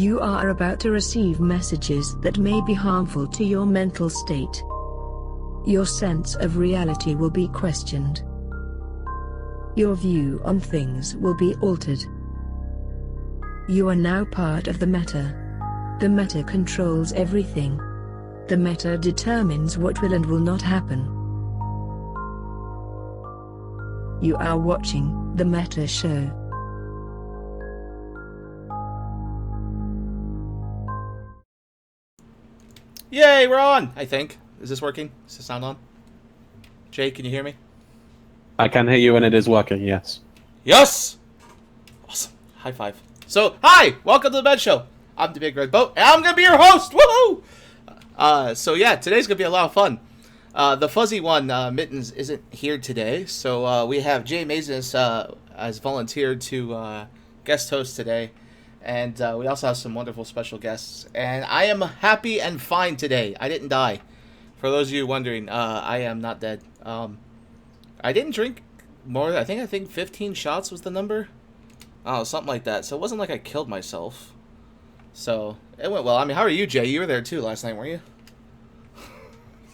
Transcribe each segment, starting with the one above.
You are about to receive messages that may be harmful to your mental state. Your sense of reality will be questioned. Your view on things will be altered. You are now part of the Meta. The Meta controls everything. The Meta determines what will and will not happen. You are watching The Meta Show. Yay, we're on! I think. Is this working? Is the sound on? Jay, can you hear me? I can hear you and it is working, yes. Yes! Awesome. High five. So, hi! Welcome to The Meta Show. I'm the Big Red Boat, and I'm gonna be your host! Woohoo! So yeah, today's gonna be a lot of fun. The fuzzy one, Mittens, isn't here today, so we have Jay Mazes as volunteered to guest host today. And we also have some wonderful special guests. And I am happy and fine today. I didn't die. For those of you wondering, I am not dead. I didn't drink more. I think 15 shots was the number. Oh, something like that. So it wasn't like I killed myself. So it went well. I mean, how are you, Jay? You were there too last night, weren't you?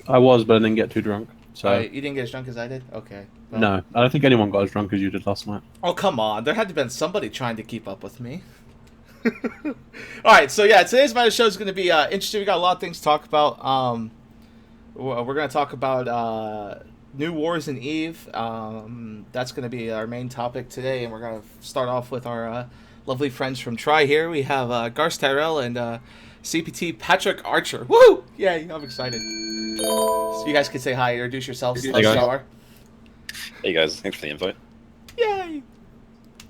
I was, but I didn't get too drunk. So You didn't get as drunk as I did? Okay. Well. No, I don't think anyone got as drunk as you did last night. Oh, come on. There had to have been somebody trying to keep up with me. Alright, so yeah, today's Meta Show is going to be interesting. We got a lot of things to talk about. We're going to talk about New Wars in Eve. That's going to be our main topic today, and we're going to start off with our lovely friends from Try here. We have Garst Tyrell and CPT Patrick Archer. Woo! Yay, I'm excited. So you guys can say hi, introduce yourselves. Hey guys. Hey guys, thanks for the invite. Yay!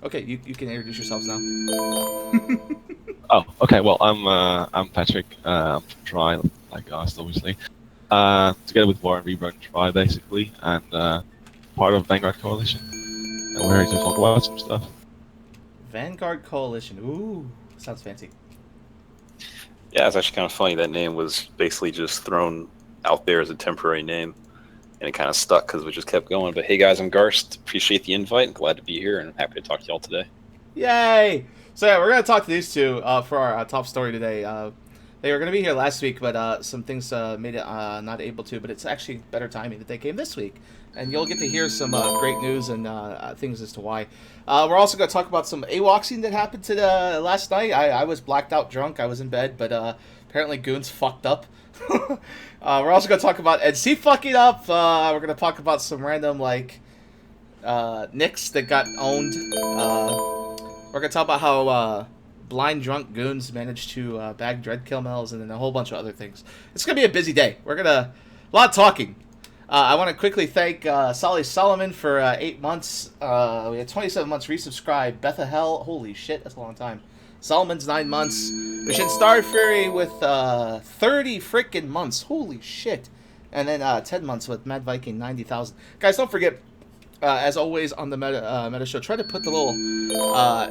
Okay, you can introduce yourselves now. Oh, okay. Well, I'm Patrick. I'm from Try, like Garst, obviously. Together with Warren, we run Try basically, and part of Vanguard Coalition. And we're here to talk about some stuff. Vanguard Coalition. Ooh, sounds fancy. Yeah, it's actually kind of funny. That name was basically just thrown out there as a temporary name, and it kind of stuck because we just kept going. But hey guys, I'm Garst. Appreciate the invite. Glad to be here, and I'm happy to talk to y'all today. Yay! So yeah, we're going to talk to these two for our top story today. They were going to be here last week, but some things made it not able to. But it's actually better timing that they came this week. And you'll get to hear some great news and things as to why. We're also going to talk about some AWOXing that happened last night. I was blacked out drunk. I was in bed, but apparently Goons fucked up. We're also going to talk about NC fucking up. We're going to talk about some random, Knicks that got owned. We're going to talk about how blind drunk goons managed to bag dreadkill mills and then a whole bunch of other things. It's going to be a busy day. A lot of talking. I want to quickly thank Solly Solomon for 8 months. We had 27 months resubscribed. Bethahel, holy shit, that's a long time. Solomon's 9 months. Mission Star Fury with 30 freaking months. Holy shit. And then 10 months with Mad Viking, 90,000. Guys, don't forget, as always on the Meta Show, try to put the little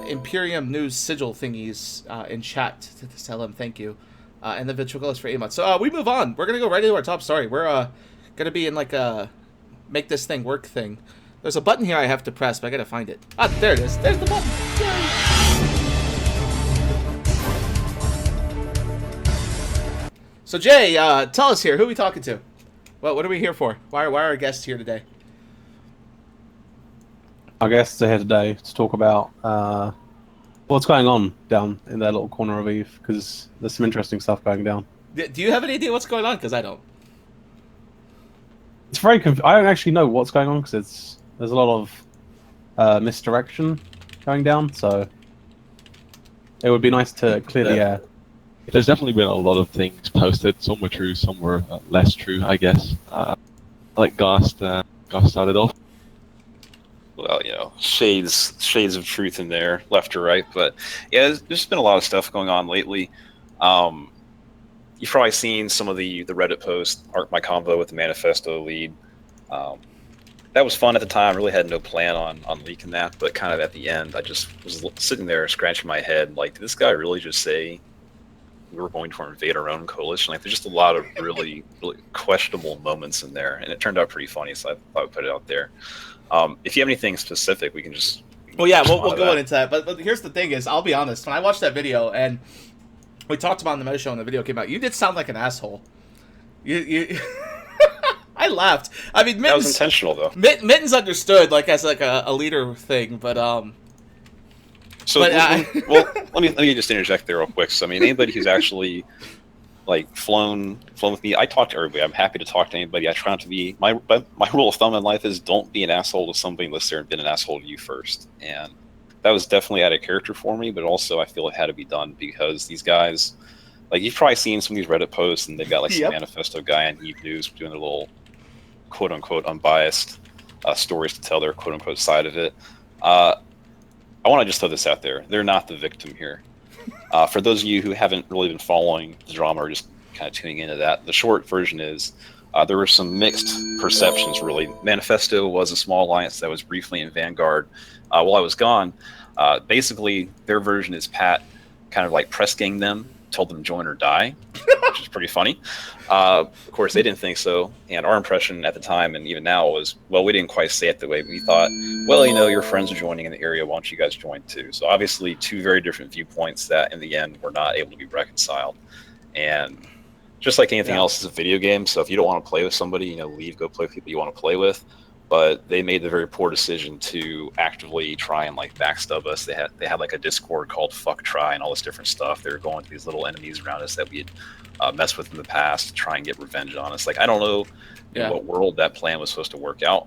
Imperium News sigil thingies in chat to tell them thank you. And the Ventriculus for 8 months. So we move on. We're going to go right into our top story. We're going to be in a make this thing work thing. There's a button here I have to press, but I got to find it. Ah, there it is. There's the button. Yay! So Jay, tell us here, who are we talking to? What are we here for? Why are our guests here today? Our guests are here today to talk about what's going on down in that little corner of Eve, because there's some interesting stuff going down. Do you have any idea what's going on? Because I don't. It's very I don't actually know what's going on, because there's a lot of misdirection going down, so it would be nice to clear the air. There's definitely been a lot of things posted. Some were true, some were less true, I guess. Like Garst started off. Well, shades of truth in there, left or right. But yeah, there's been a lot of stuff going on lately. You've probably seen some of the Reddit posts, Art My Convo with the Manifesto lead. That was fun at the time. Really had no plan on leaking that, but kind of at the end, I just was sitting there scratching my head, like, did this guy really just say we were going to invade our own coalition? Like, there's just a lot of really, really questionable moments in there, and it turned out pretty funny, so I thought I'd put it out there. If you have anything specific, we can just... Well, yeah, we'll go into that. But here's the thing is, I'll be honest, when I watched that video, and we talked about on the Meta Show when the video came out. You did sound like an asshole. You I laughed. I mean, Mittens, That was intentional, though. Mittens understood, like, as like a leader thing, but So, But, well, let me just interject there real quick. So, I mean, anybody who's actually like flown with me, I talk to everybody. I'm happy to talk to anybody. I try not to be my rule of thumb in life is don't be an asshole to somebody unless they've been an asshole to you first. And that was definitely out of character for me, but also I feel it had to be done because these guys, like you've probably seen some of these Reddit posts, and they've got like some Yep. manifesto guy and Eve News doing their little quote unquote unbiased stories to tell their quote unquote side of it. I want to just throw this out there. They're not the victim here. For those of you who haven't really been following the drama or just kind of tuning into that, the short version is there were some mixed perceptions, really. Manifesto was a small alliance that was briefly in Vanguard while I was gone. Basically, their version is Pat kind of like press ganged them, told them join or die, which is pretty funny. Of course, they didn't think so. And our impression at the time and even now was, well, we didn't quite say it the way we thought. Well, you know, your friends are joining in the area. Why don't you guys join too? So obviously two very different viewpoints that in the end were not able to be reconciled. And just like anything else, it's a video game. So if you don't want to play with somebody, you know, leave, go play with people you want to play with. But they made the very poor decision to actively try and like backstab us. They had like a Discord called Fuck Try and all this different stuff. They were going to these little enemies around us that we had messed with in the past to try and get revenge on us. Like, I don't know in what world that plan was supposed to work out,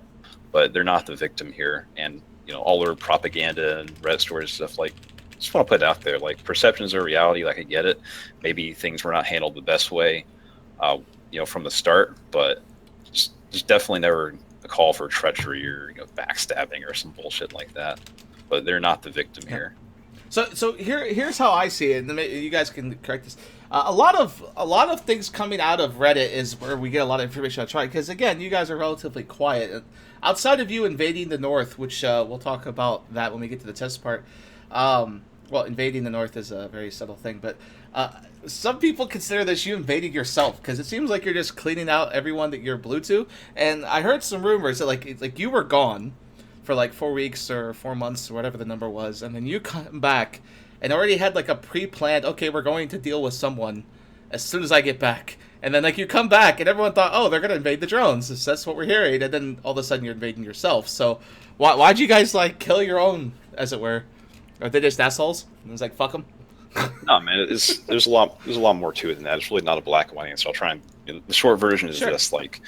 but they're not the victim here. And, you know, all their propaganda and Reddit stories and stuff, like, just want to put it out there. Like, perceptions are reality. Like, I get it. Maybe things were not handled the best way, you know, from the start, but just definitely never a call for treachery or, you know, backstabbing or some bullshit like that. But they're not the victim here. So here's how I see it, and you guys can correct this. A lot of things coming out of Reddit is where we get a lot of information on Try, because again, you guys are relatively quiet. Outside of you invading the North, which we'll talk about that when we get to the test part. Well, invading the North is a very subtle thing, but some people consider this you invading yourself, because it seems like you're just cleaning out everyone that you're blue to. And I heard some rumors that like you were gone for like 4 weeks or 4 months or whatever the number was, and then you come back and already had like a pre-planned, okay, we're going to deal with someone as soon as I get back. And then like you come back and everyone thought, oh, they're gonna invade the drones. That's what we're hearing. And then all of a sudden you're invading yourself. So why'd you guys like kill your own, as it were? Are they just assholes? And it's like, fuck them. No, man, there's a lot more to it than that. It's really not a black and white answer. I'll try and, you know, the short version is just like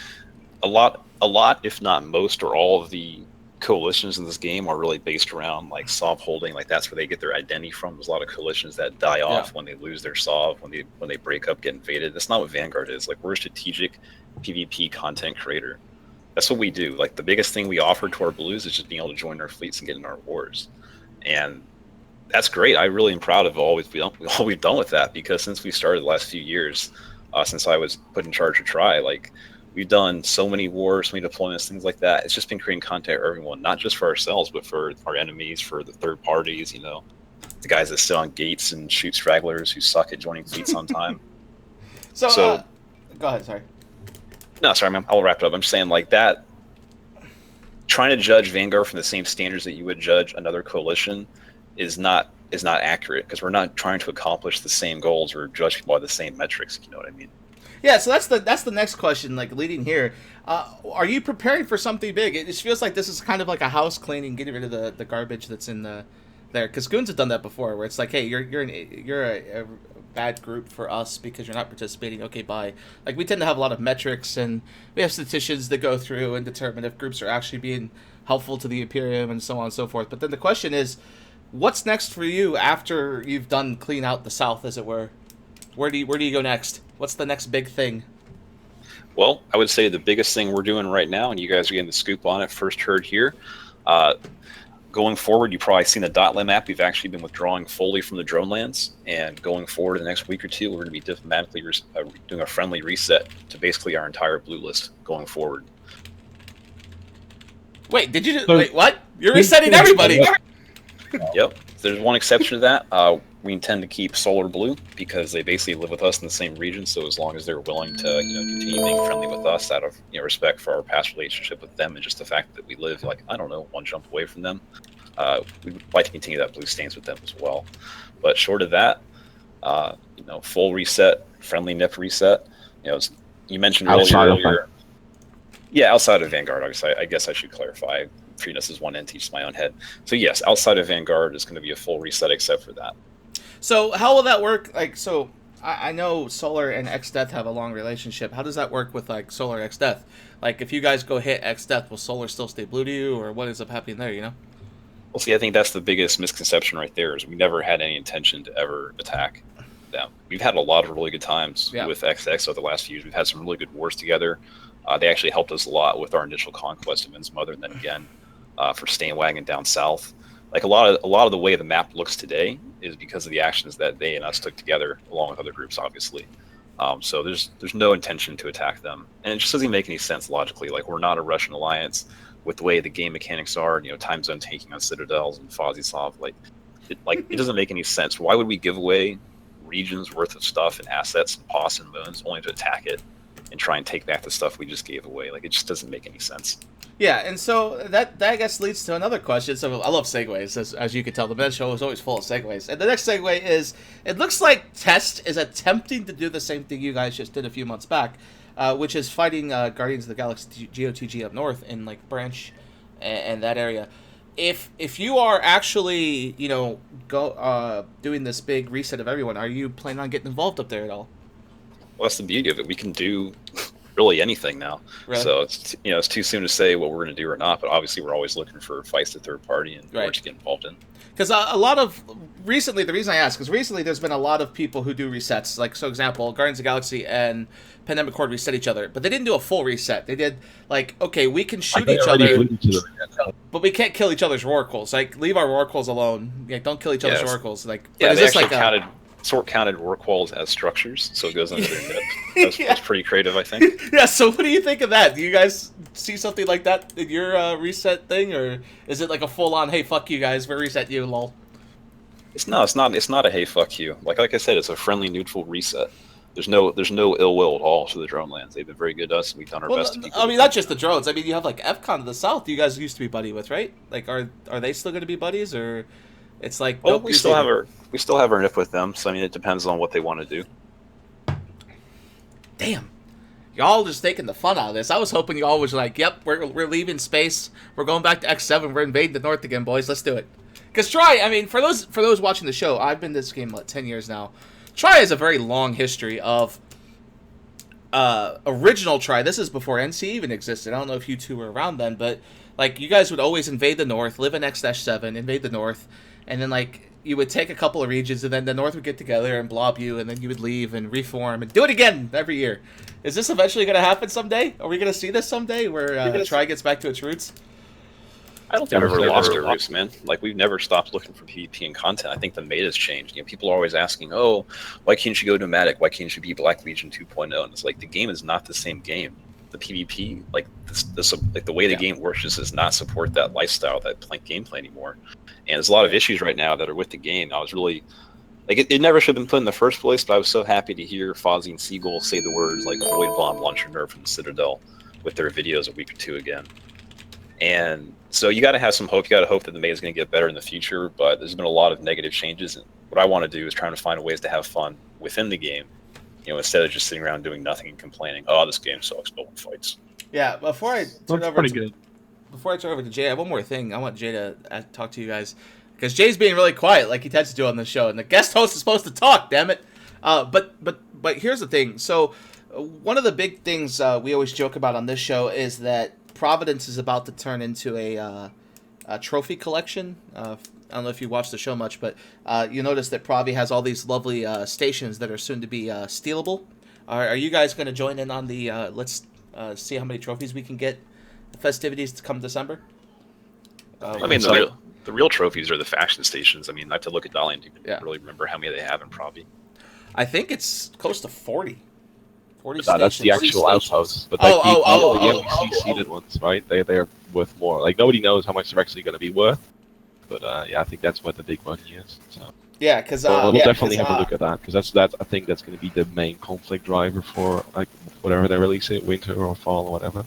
a lot, if not most or all of the coalitions in this game are really based around like Sov holding. Like, that's where they get their identity from. There's a lot of coalitions that die off when they lose their Sov, when they break up, get invaded. That's not what Vanguard is. Like, we're a strategic PvP content creator. That's what we do. Like, the biggest thing we offer to our blues is just being able to join our fleets and get in our wars. And that's great. I really am proud of all we've done with that, because since we started the last few years, since I was put in charge of Try, like, we've done so many wars, so many deployments, things like that. It's just been creating content for everyone, not just for ourselves, but for our enemies, for the third parties, you know, the guys that sit on gates and shoot stragglers who suck at joining fleets on time. So go ahead, sorry. No, sorry, man. I'll wrap it up. I'm just saying, like, that, trying to judge Vanguard from the same standards that you would judge another coalition is not accurate, because we're not trying to accomplish the same goals or judge people by the same metrics. You know what I mean? Yeah, so that's the next question, like, leading here. Are you preparing for something big? It just feels like this is kind of like a house cleaning, getting rid of the garbage that's in there. Because Goons have done that before, where it's like, hey, you're a bad group for us because you're not participating. Okay, bye. Like, we tend to have a lot of metrics, and we have statisticians that go through and determine if groups are actually being helpful to the Imperium and so on and so forth. But then the question is, what's next for you after you've done clean out the South, as it were? Where do you go next? What's the next big thing? Well, I would say the biggest thing we're doing right now, and you guys are getting the scoop on it, first heard here. Going forward, you've probably seen the Dotlet map. We've actually been withdrawing fully from the drone lands, and going forward in the next week or two, we're going to be diplomatically doing a friendly reset to basically our entire blue list going forward. Wait, wait, what? You're resetting everybody! Yep. There's one exception to that. We intend to keep Solar Blue, because they basically live with us in the same region. So as long as they're willing to, you know, continue being friendly with us out of, you know, respect for our past relationship with them, and just the fact that we live, like, I don't know, one jump away from them, we would like to continue that blue stance with them as well. But short of that, Full reset, friendly nip reset. You mentioned Outside of earlier. Yeah, outside of Vanguard. I guess I should clarify. Treating this as one entity, just my own head. So yes, outside of Vanguard is going to be a full reset, except for that. So how will that work? Like, so I know Solar and X-Death have a long relationship. How does that work with like Solar X-Death? Like, if you guys go hit X-Death, will Solar still stay blue to you, or what ends up happening there? Well, see, I think that's the biggest misconception right there. Is we never had any intention to ever attack them. We've had a lot of really good times with XX over the last few years. We've had some really good wars together. They actually helped us a lot with our initial conquest of Innsmouth, and then again for Stainwagon down south. Like a lot of the way the map looks today is because of the actions that they and us took together, along with other groups, obviously. So there's no intention to attack them, and it just doesn't make any sense logically. Like, we're not a Russian alliance with the way the game mechanics are. Time zone taking on citadels and Fozisov. It doesn't make any sense. Why would we give away regions worth of stuff and assets and POS and moons only to attack it and try and take back the stuff we just gave away? Like, it just doesn't make any sense. Yeah, and so that I guess leads to another question. So I love segues, as you can tell. The Ben Show is always full of segues. And the next segue is, it looks like Test is attempting to do the same thing you guys just did a few months back, which is fighting Guardians of the Galaxy GOTG up north in like Branch and that area. If you are actually doing this big reset of everyone, are you planning on getting involved up there at all? Well, that's the beauty of it. We can do really anything now. Really? So it's too soon to say what we're going to do or not. But obviously, we're always looking for fights to third party and where to get involved in. Because a lot of recently, the reason I ask is recently there's been a lot of people who do resets. Like, so example, Guardians of the Galaxy and Pandemic Horde reset each other, but they didn't do a full reset. They did like, okay, we can shoot each other, but we can't kill each other's Rorquals. Like, leave our Rorquals alone. Like, don't kill each other's Rorquals. Like, yeah, is they this actually like counted Rorquals as structures, so it goes under their nip. That's pretty creative, I think. Yeah. So what do you think of that? Do you guys see something like that in your reset thing, or is it like a full on, hey, fuck you guys, we're reset you, lol? It's not a hey, fuck you. Like I said, it's a friendly, neutral reset. There's no ill will at all to the drone lands. They've been very good to us, and we've done our best to be good. I mean, not just the drones. I mean, you have like FCON to the south. You guys used to be buddy with, right? Like, are they still going to be buddies, or it's like? Well, we still have our nip with them. So I mean, it depends on what they want to do. Damn, y'all just taking the fun out of this. I was hoping y'all was like, yep, we're leaving space. We're going back to X7. We're invading the north again, boys. Let's do it. Because Tri, I mean, for those watching the show, I've been in this game 10 years now. Tri has a very long history of original Tri. This is before NC even existed. I don't know if you two were around then, but like, you guys would always invade the north, live in X-7, invade the north, and then like you would take a couple of regions, and then the north would get together and blob you, and then you would leave and reform and do it again every year. Is this eventually going to happen someday? Are we going to see this someday where Tri gets back to its roots? I don't think we've ever lost our roots, man. Like, we've never stopped looking for PvP and content. I think the meta's changed. People are always asking, oh, why can't you go nomadic? Why can't you be Black Legion 2.0? And it's like, the game is not the same game. The PvP, like the way the game works, just does not support that lifestyle, that gameplay anymore. And there's a lot of issues right now that are with the game. I was really like, it never should have been put in the first place, but I was so happy to hear Fozzie and Seagull say the words like Void Bomb, Launcher Nerf from the Citadel with their videos a week or two again. And so you got to have some hope. You got to hope that the meta is going to get better in the future, but there's been a lot of negative changes. And what I want to do is trying to find ways to have fun within the game, instead of just sitting around doing nothing and complaining, oh, this game sucks, no one fights. Yeah, before I turn over to Jay, I have one more thing. I want Jay to talk to you guys, because Jay's being really quiet, like he tends to do on the show, and the guest host is supposed to talk, damn it. But here's the thing. So one of the big things we always joke about on this show is that Providence is about to turn into a trophy collection. I don't know if you watch the show much, but you notice that Provi has all these lovely stations that are soon to be stealable. Are you guys going to join in on the let's see how many trophies we can get the festivities to come December? I mean, the real trophies are the faction stations. I mean, I have to look at Dalian to really remember how many they have in Provi. I think it's close to 40. 40 no, that's the actual outposts. But like the NPC seeded ones, right? They're worth more. Like, nobody knows how much they're actually going to be worth. But yeah, I think that's what the big money is. So yeah, because we'll definitely have a look at that, because that's I think that's going to be the main conflict driver for like whatever they release it, winter or fall or whatever.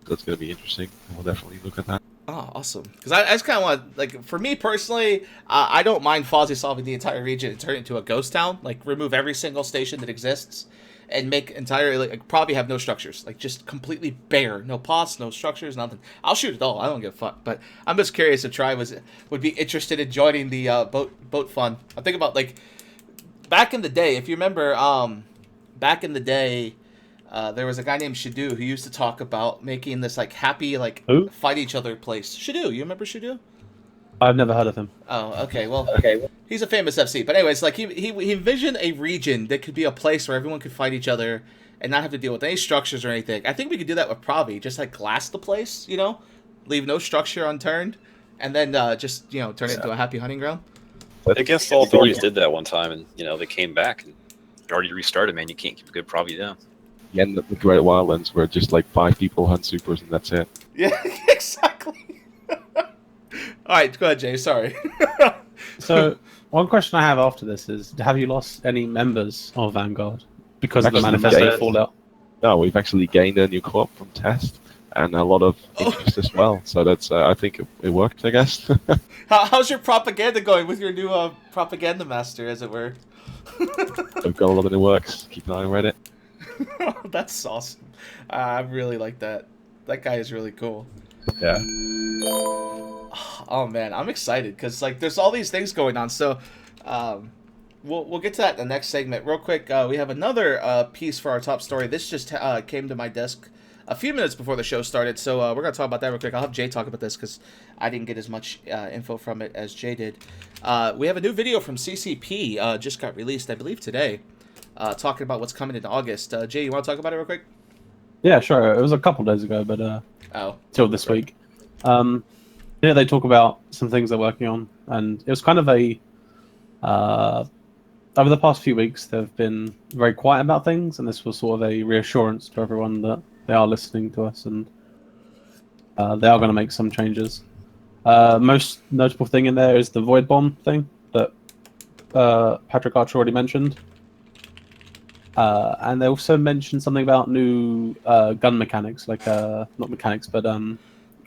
That's going to be interesting. We'll definitely look at that. Oh, awesome. Because I just kind of want, like, for me personally, I don't mind Fozzie solving the entire region and turn it into a ghost town. Like, remove every single station that exists and make entirely, like, probably have no structures. Like, just completely bare. No pots, no structures, nothing. I'll shoot it all. I don't give a fuck. But I'm just curious if Tri would be interested in joining the boat fun. I'm thinking about, like, back in the day, if you remember, back in the day, there was a guy named Shadu who used to talk about making this like happy like Who? fight each other place. Shadu, you remember Shadu? I've never heard of him. Oh, okay. Well, he's a famous FC. But anyways, like he envisioned a region that could be a place where everyone could fight each other and not have to deal with any structures or anything. I think we could do that with Pravi. Just like glass the place, you know, leave no structure unturned, and then just turn it into a happy hunting ground. Against All Authorities did that one time, and they came back and already restarted. Man, you can't keep a good Pravi down. Yeah, and the Great Wildlands where just like 5 people hunt supers and that's it. Yeah, exactly. All right, go ahead, Jay. Sorry. So, one question I have after this is: have you lost any members of Vanguard because of the Actually, manifesto yeah. fallout? No, we've actually gained a new co-op from Test and a lot of interest as well. So that's I think it worked, I guess. How's your propaganda going with your new propaganda master, as it were? We've got a lot in the works. Keep an eye on Reddit. That's awesome. I really like that. That guy is really cool. Yeah. Oh man, I'm excited because like there's all these things going on. So we'll get to that in the next segment. Real quick, we have another piece for our top story. This just came to my desk a few minutes before the show started, so we're gonna talk about that real quick. I'll have Jay talk about this because I didn't get as much info from it as Jay did. We have a new video from CCP just got released, I believe today, talking about what's coming in August. Jay, you want to talk about it real quick? Yeah, sure. It was a couple days ago, but till this week. Yeah, they talk about some things they're working on, and it was kind of a over the past few weeks they've been very quiet about things, and this was sort of a reassurance to everyone that they are listening to us and they are going to make some changes. Most notable thing in there is the Void Bomb thing that Patrick Archer already mentioned. And they also mentioned something about new gun mechanics, like not mechanics, but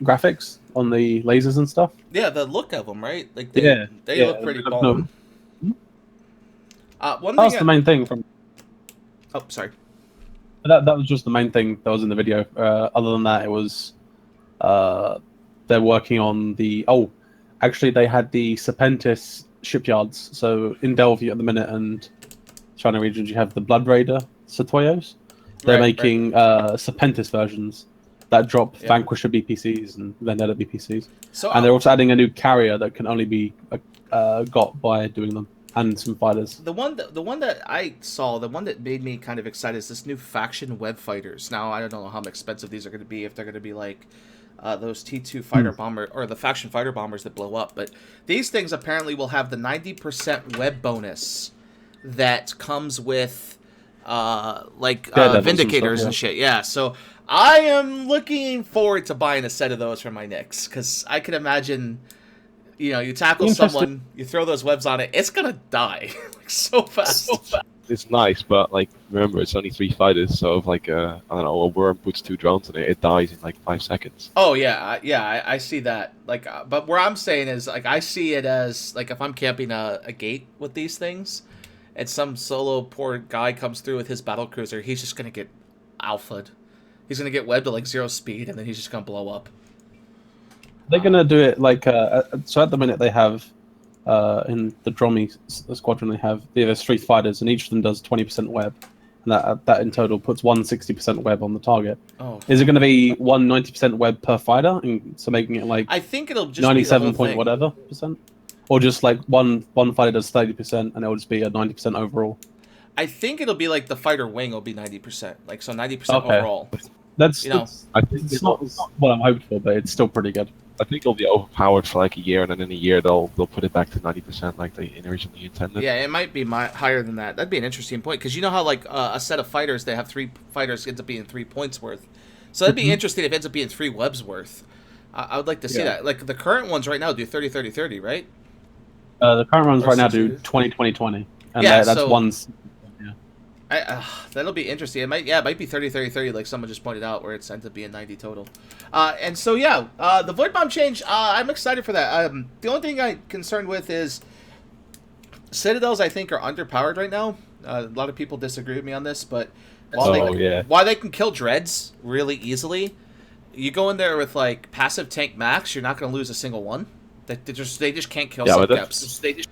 graphics on the lasers and stuff. Yeah, the look of them, right? Like Yeah, they look pretty bomb. One That was thing the main thing from. Oh, sorry. That was just the main thing that was in the video. Other than that, it was they're working on the. Oh, actually, they had the Serpentis shipyards. So in Delvey at the minute and China regions, you have the Blood Raider Satoyos. They're making Serpentis versions that drop Vanquisher BPCs and Vendetta BPCs. So, and they're also adding a new carrier that can only be got by doing them, and some fighters. The one that I saw, the one that made me kind of excited is this new faction web fighters. Now I don't know how expensive these are going to be, if they're going to be like those T2 fighter bomber or the faction fighter bombers that blow up. But these things apparently will have the 90% web bonus that comes with Vindicators and shit. Yeah, so I am looking forward to buying a set of those for my Knicks, because I can imagine, you tackle someone, you throw those webs on it, it's gonna die like so fast. It's nice, but like remember, it's only 3 fighters, so if like I don't know, a worm puts 2 drones in it, it dies in like 5 seconds. Oh yeah, I see that. Like, but where I'm saying is like I see it as like if I'm camping a gate with these things, and some solo poor guy comes through with his battle cruiser, he's just gonna get alpha'd. He's gonna get webbed to like 0 speed, and then he's just gonna blow up. They're gonna do it like so. At the minute, they have in the Dromi squadron, they have 3 fighters, and each of them does 20% web, and that in total puts 160% web on the target. Oh, is it going to be 190% web per fighter, and so making it like I think it'll just 97 be point whatever percent, or just like one fighter does 30%, and it will just be a 90% overall. I think it'll be like the fighter wing will be 90%, like so 90% overall. That's I think it's not what I'm hoping for, but it's still pretty good. I think it'll be overpowered for like a year, and then in a year they'll put it back to 90% like they originally intended. Yeah, it might be higher than that. That'd be an interesting point, because you know how like a set of fighters, they have 3 fighters, ends up being 3 points worth. So that'd be interesting if it ends up being 3 webs worth. I would like to see that. Like the current ones right now do 30-30-30, right? The current ones right now do 20-20-20, and that's one. Yeah. That'll be interesting. It might be 30-30-30, like someone just pointed out, where it's ends up being 90 total. And so the Void Bomb change, I'm excited for that. The only thing I'm concerned with is Citadels, I think, are underpowered right now. A lot of people disagree with me on this, but while they can kill Dreads really easily, you go in there with like passive tank max, you're not going to lose a single one. They just can't kill subcaps.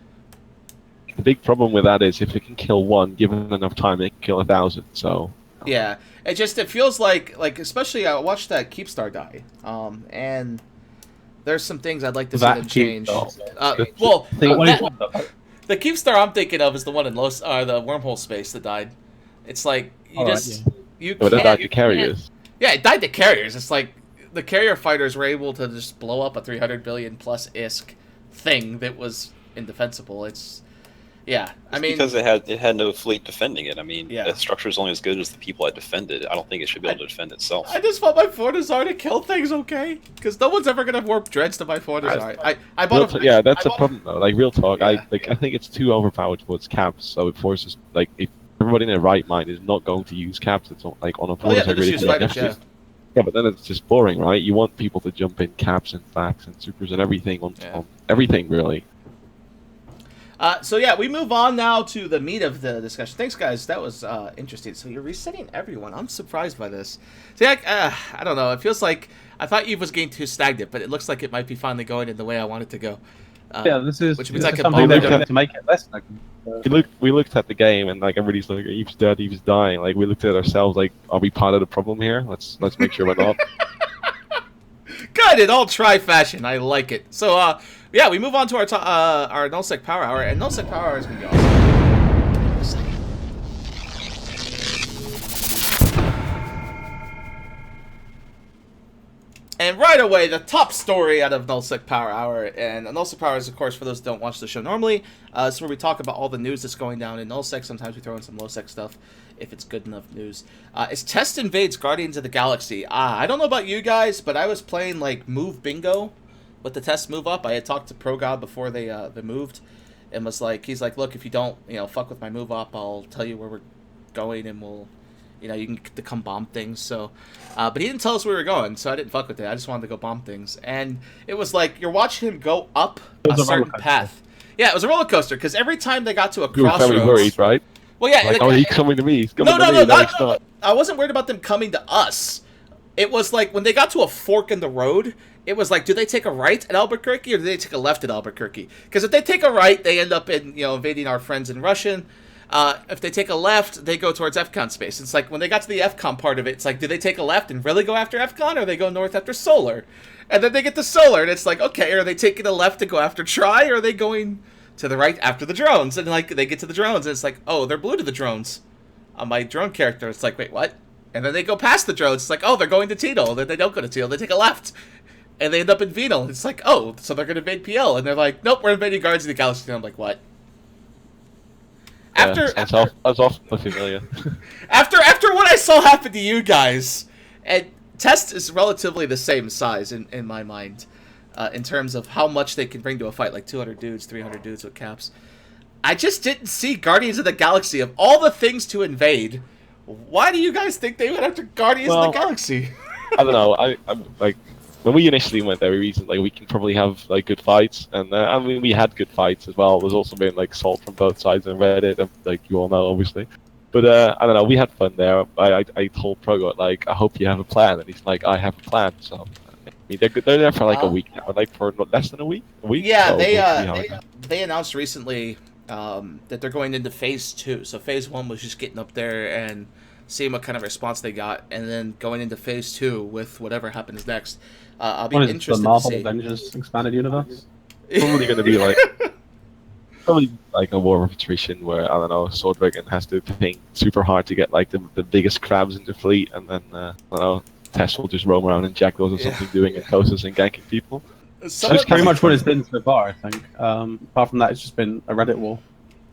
The big problem with that is if it can kill one, given enough time, it can kill 1,000. So yeah, it feels like especially I watched that Keepstar die, and there's some things I'd like to see them change. The Keepstar I'm thinking of is the one in the wormhole space that died. It's like you can't. But it died to carriers. Yeah, it died to carriers. It's like the carrier fighters were able to just blow up a 300 billion plus ISK thing that was indefensible. Because it had no fleet defending it. I mean, the structure is only as good as the people that defend it. I don't think it should be able to defend itself. I just want my Fortizar to kill things, okay? Because no one's ever gonna warp Dreads to my Fortizar. I bought that's a problem though. Like real talk, I think it's too overpowered towards caps. So it forces if everybody in their right mind is not going to use caps, it's like on a Fortizar. Yeah, but then it's just boring, right? You want people to jump in caps and flaks and supers and everything on everything really. We move on now to the meat of the discussion. Thanks, guys. That was interesting. So you're resetting everyone. I'm surprised by this. See, I don't know. It feels like I thought Eve was getting too stagnant, but it looks like it might be finally going in the way I want it to go. This is which means I can something they're going to make it less stagnant. We looked at the game and everybody's like, Eve's dead, Eve's dying. Like we looked at ourselves like, are we part of the problem here? Let's make sure we're not. Good in all try fashion. I like it. So we move on to our Nullsec Power Hour, and Nullsec Power Hour is going to be awesome. And right away, the top story out of Nullsec Power Hour, and Nullsec Power is, of course, for those who don't watch the show normally, it's where we talk about all the news that's going down in Nullsec. Sometimes we throw in some Lowsec stuff, if it's good enough news. It's Test invades Guardians of the Galaxy. I don't know about you guys, but I was playing, Move Bingo with the Test move up. I had talked to ProGod before they moved, and was like, he's like, look, if you don't, fuck with my move up, I'll tell you where we're going, and we'll... you can get to come bomb things, so... but he didn't tell us where we were going, so I didn't fuck with it. I just wanted to go bomb things. And it was like, you're watching him go up a certain path. Yeah, it was a roller coaster, because every time they got to a crossroads... You were very worried, right? Well, yeah... he's coming to me. He's coming to me. No. I wasn't worried about them coming to us. It was like, when they got to a fork in the road, it was like, do they take a right at Albuquerque, or do they take a left at Albuquerque? Because if they take a right, they end up in, invading our friends in Russian. If they take a left, they go towards FCON space. It's like when they got to the FCON part of it, it's like, do they take a left and really go after FCON, or they go north after Solar? And then they get to Solar, and it's like, okay, are they taking a left to go after Tri, or are they going to the right after the drones? And they get to the drones, and it's like, oh, they're blue to the drones. On my drone character, it's like, wait, what? And then they go past the drones. It's like, oh, they're going to Tito. Then they don't go to Tito. They take a left. And they end up in Venal. It's like, oh, so they're going to invade PL. And they're like, nope, we're invading Guardians of the Galaxy. And I'm like, what? That's often familiar. after what I saw happen to you guys, and Test is relatively the same size in my mind, in terms of how much they can bring to a fight, like 200 dudes, 300 dudes with caps. I just didn't see Guardians of the Galaxy. Of all the things to invade, why do you guys think they went after Guardians of the Galaxy? I don't know. I'm like, when we initially went there, we reasoned we can probably have good fights, and we had good fights as well. There's also been salt from both sides on Reddit, you all know, obviously. But I don't know. We had fun there. I told ProGod I hope you have a plan, and he's like, I have a plan. So I mean, they're there for a week now, for less than a week. Yeah, so they announced recently that they're going into phase 2. So phase 1 was just getting up there and seeing what kind of response they got, and then going into phase 2 with whatever happens next. I'll be interested the Marvel to see. Avengers expanded universe? Probably going to be a war of attrition where, I don't know, Sworddragon has to think super hard to get the biggest crabs in the fleet, and then I don't know, Tess will just roam around in Jackals or something, doing Inkosis and ganking people. That's pretty much what it's been so far, I think. Apart from that, it's just been a Reddit war.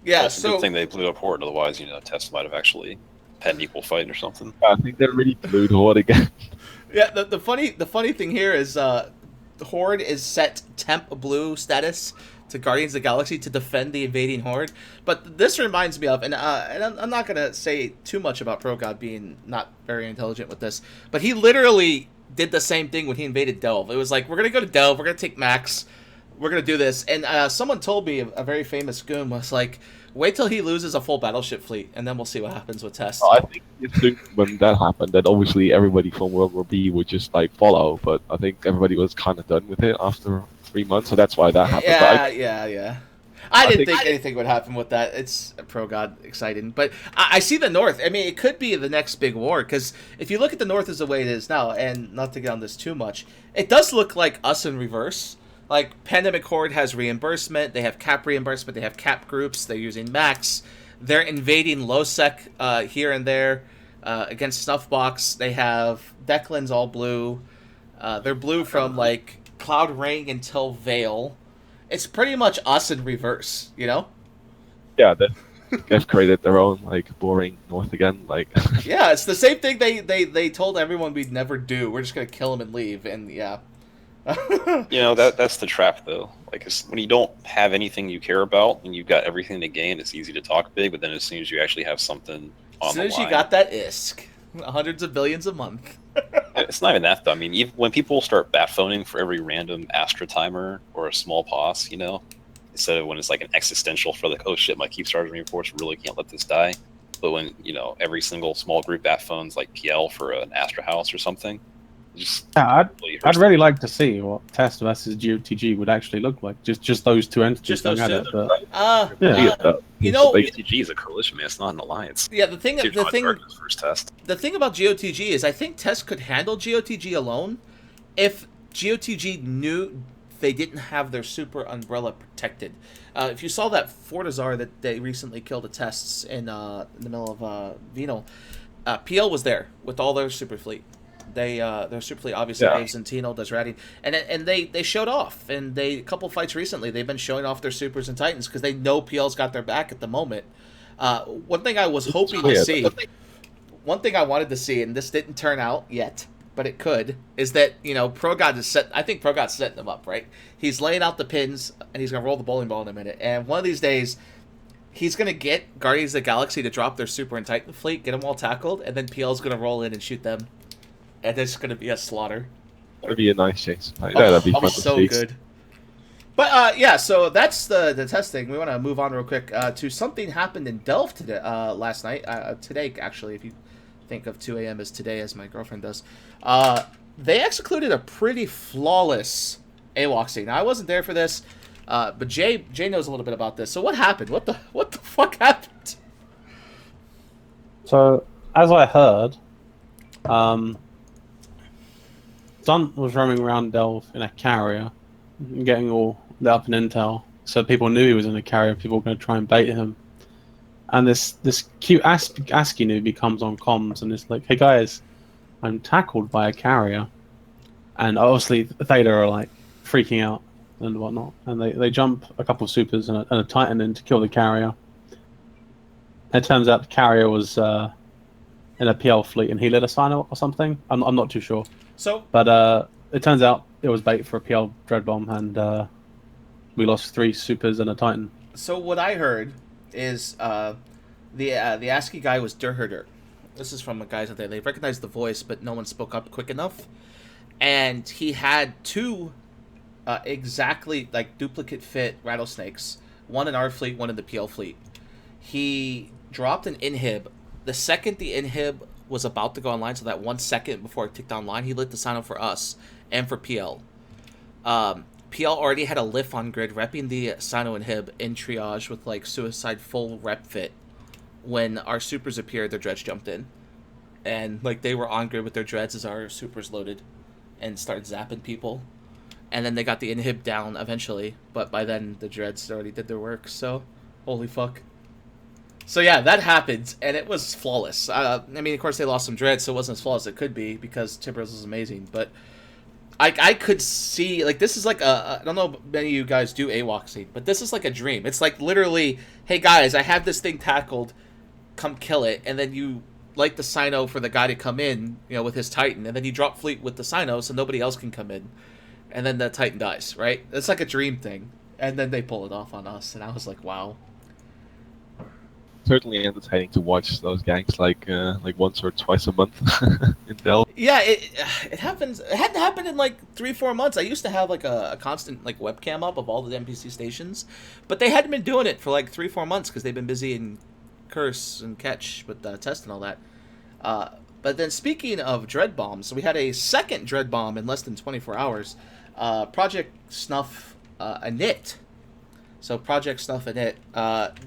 Yeah, it's a good thing they blew up Horde, otherwise, Tess might have actually had an equal fight or something. I think they're really blew Horde again. Yeah, the funny thing here is Horde is set temp blue status to Guardians of the Galaxy to defend the invading horde. But this reminds me of, and I'm not gonna say too much about ProGod being not very intelligent with this, but he literally did the same thing when he invaded Delve. It was like, we're gonna go to Delve, we're gonna take Max, we're gonna do this, and someone told me, a very famous goon was like, wait till he loses a full battleship fleet, and then we'll see what happens with Test. I think when that happened, that obviously everybody from World War B would just like follow, but I think everybody was kind of done with it after 3 months, so that's why that happened. Yeah. I didn't think anything would happen with that. It's ProGod exciting, but I see the North. I mean, it could be the next big war, because if you look at the North as the way it is now, and not to get on this too much, it does look like us in reverse. Like, Pandemic Horde has reimbursement, they have cap reimbursement, they have cap groups, they're using Max, they're invading Lowsec here and there against Snuffbox, they have Declan's all blue, they're blue from, like, Cloud Ring until Vale. It's pretty much us in reverse, you know? Yeah, they've created their own, like, boring North again, like... Yeah, it's the same thing they told everyone we'd never do, we're just gonna kill them and leave, and yeah. You know, that's the trap, though. Like, when you don't have anything you care about and you've got everything to gain, it's easy to talk big, but then as soon as you actually have something on as soon the as line, you got that ISK, hundreds of billions a month. it's not even that, though. I mean, even when people start bat phoning for every random Astra timer or a small pos, you know, instead of when it's like an existential for like, oh shit, my Keep Stars reinforced, really can't let this die. But when, you know, every single small group bat phones like PL for an Astra house or something, just Yeah, I'd really like to see what Test versus GOTG would actually look like. Just those two entities Just those going at two? it. But Yeah. You know, GOTG is a coalition, man. It's not an alliance. yeah, the thing First test. the thing about GOTG is I think Test could handle GOTG alone if GOTG knew they didn't have their super umbrella protected. If you saw that Fortizar that they recently killed the Tests in the middle of Venal, PL was there with all their super fleet. Their super fleet obviously Yeah. Waves and Tino does ratting, and they showed off, and a couple fights recently they've been showing off their supers and Titans because they know PL's got their back at the moment. One thing I was hoping to see, one thing I wanted to see, and this didn't turn out yet, but it could, is that, you know, ProGod is set. I think ProGod's setting them up, right? He's laying out the pins, and he's gonna roll the bowling ball in a minute, and one of these days, he's gonna get Guardians of the Galaxy to drop their super and Titan fleet, get them all tackled, and then PL's gonna roll in and shoot them. And it's going to be a slaughter. That'd be a nice chase. Like, that'd be fun to so see. good. But, yeah, so that's the testing. We want to move on real quick to something happened in Delft today, last night. Today, actually, if you think of 2 a.m. as today, as my girlfriend does. They executed a pretty flawless AWOC scene. Now, I wasn't there for this, but Jay knows a little bit about this. So what happened? What the fuck happened? So, as I heard, Sun was roaming around Delve in a carrier, getting all lit up in intel. So people knew he was in a carrier. People were going to try and bait him. And this cute ASCII newbie comes on comms and it's like, "Hey guys, I'm tackled by a carrier." And obviously Theta are like freaking out and whatnot. And they jump a couple of supers and a Titan in to kill the carrier. It turns out the carrier was in a PL fleet and he lit a Sino or something. I'm not too sure. So, But it turns out it was bait for a PL dread bomb, and we lost 3 supers and a Titan. So what I heard is the ASCII guy was Durherder. This is from the guys out there. They recognized the voice, but no one spoke up quick enough. And he had 2 exactly like duplicate fit rattlesnakes. One in our fleet, one in the PL fleet. He dropped an inhib. The second the inhib was about to go online, so that 1 second before it ticked online, he lit the sign up for us and for PL. PL already had a lift on grid repping the Sino inhib in triage with like suicide full rep fit. When our supers appeared, their dreads jumped in. And like they were on grid with their dreads as our supers loaded and started zapping people. And then they got the inhib down eventually, but by then the dreads already did their work, so holy fuck. So yeah, that happened, and it was flawless. I mean, of course, they lost some dreads, so it wasn't as flawless as it could be, because Timbers was amazing, but I could see, like, this is like I don't know if many of you guys do AWOC scene, but this is like a dream. It's like literally, hey guys, I have this thing tackled, come kill it, and then you light the Sino for the guy to come in, you know, with his Titan, and then you drop fleet with the Sino so nobody else can come in, and then the Titan dies, right? It's like a dream thing. And then they pull it off on us, and I was like, wow. Certainly entertaining to watch those gangs like once or twice a month in Dell. Yeah, it happens. It hadn't happened in like 3-4 months. I used to have like a constant like webcam up of all the NPC stations, but they hadn't been doing it for like 3-4 months because they've been busy in curse and catch with test and all that. But then speaking of dread bombs, we had a second dread bomb in less than 24 hours. Project Snuff Init. So Project Snuff Init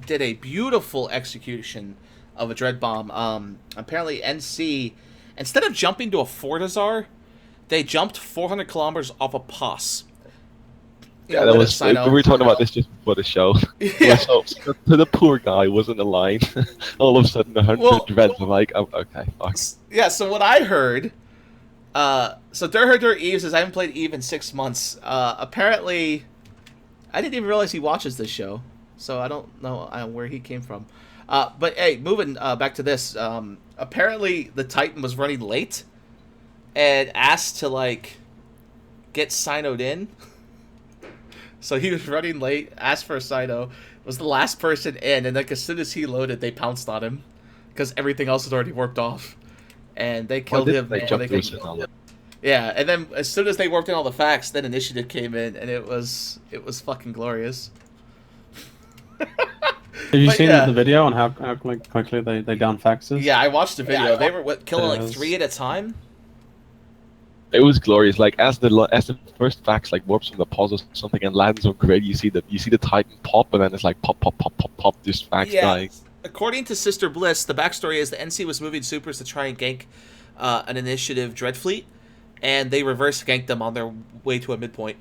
did a beautiful execution of a dread bomb. Apparently NC, instead of jumping to a Fortizar, they jumped 400 kilometers off a POS. Yeah, that was. We were talking about this just before the show. Yeah. So the poor guy wasn't aligned. All of a sudden, 100 dreads. I'm like, oh, okay, fuck. Yeah. So what I heard, so Durher Eve says I haven't played Eve in 6 months. Apparently, I didn't even realize he watches this show, so I don't know where he came from. But hey, moving back to this. Apparently, the Titan was running late, and asked to like get Sinoed in. So he was running late, asked for a Sino, was the last person in, and like as soon as he loaded, they pounced on him because everything else was already warped off, and they killed him. They jumped through Sentinel. Yeah, and then as soon as they warped in all the facts, then Initiative came in, and it was fucking glorious. Have you seen the video on how quickly they down faxes? Yeah, I watched the video. They were killing like 3 at a time. It was glorious. Like as the first fax like warps from the pause or something and lands on grid, you see the Titan pop, and then it's like pop, just fax dying. According to Sister Bliss, the backstory is the NC was moving supers to try and gank an Initiative Dread Fleet, and they reverse ganked them on their way to a midpoint.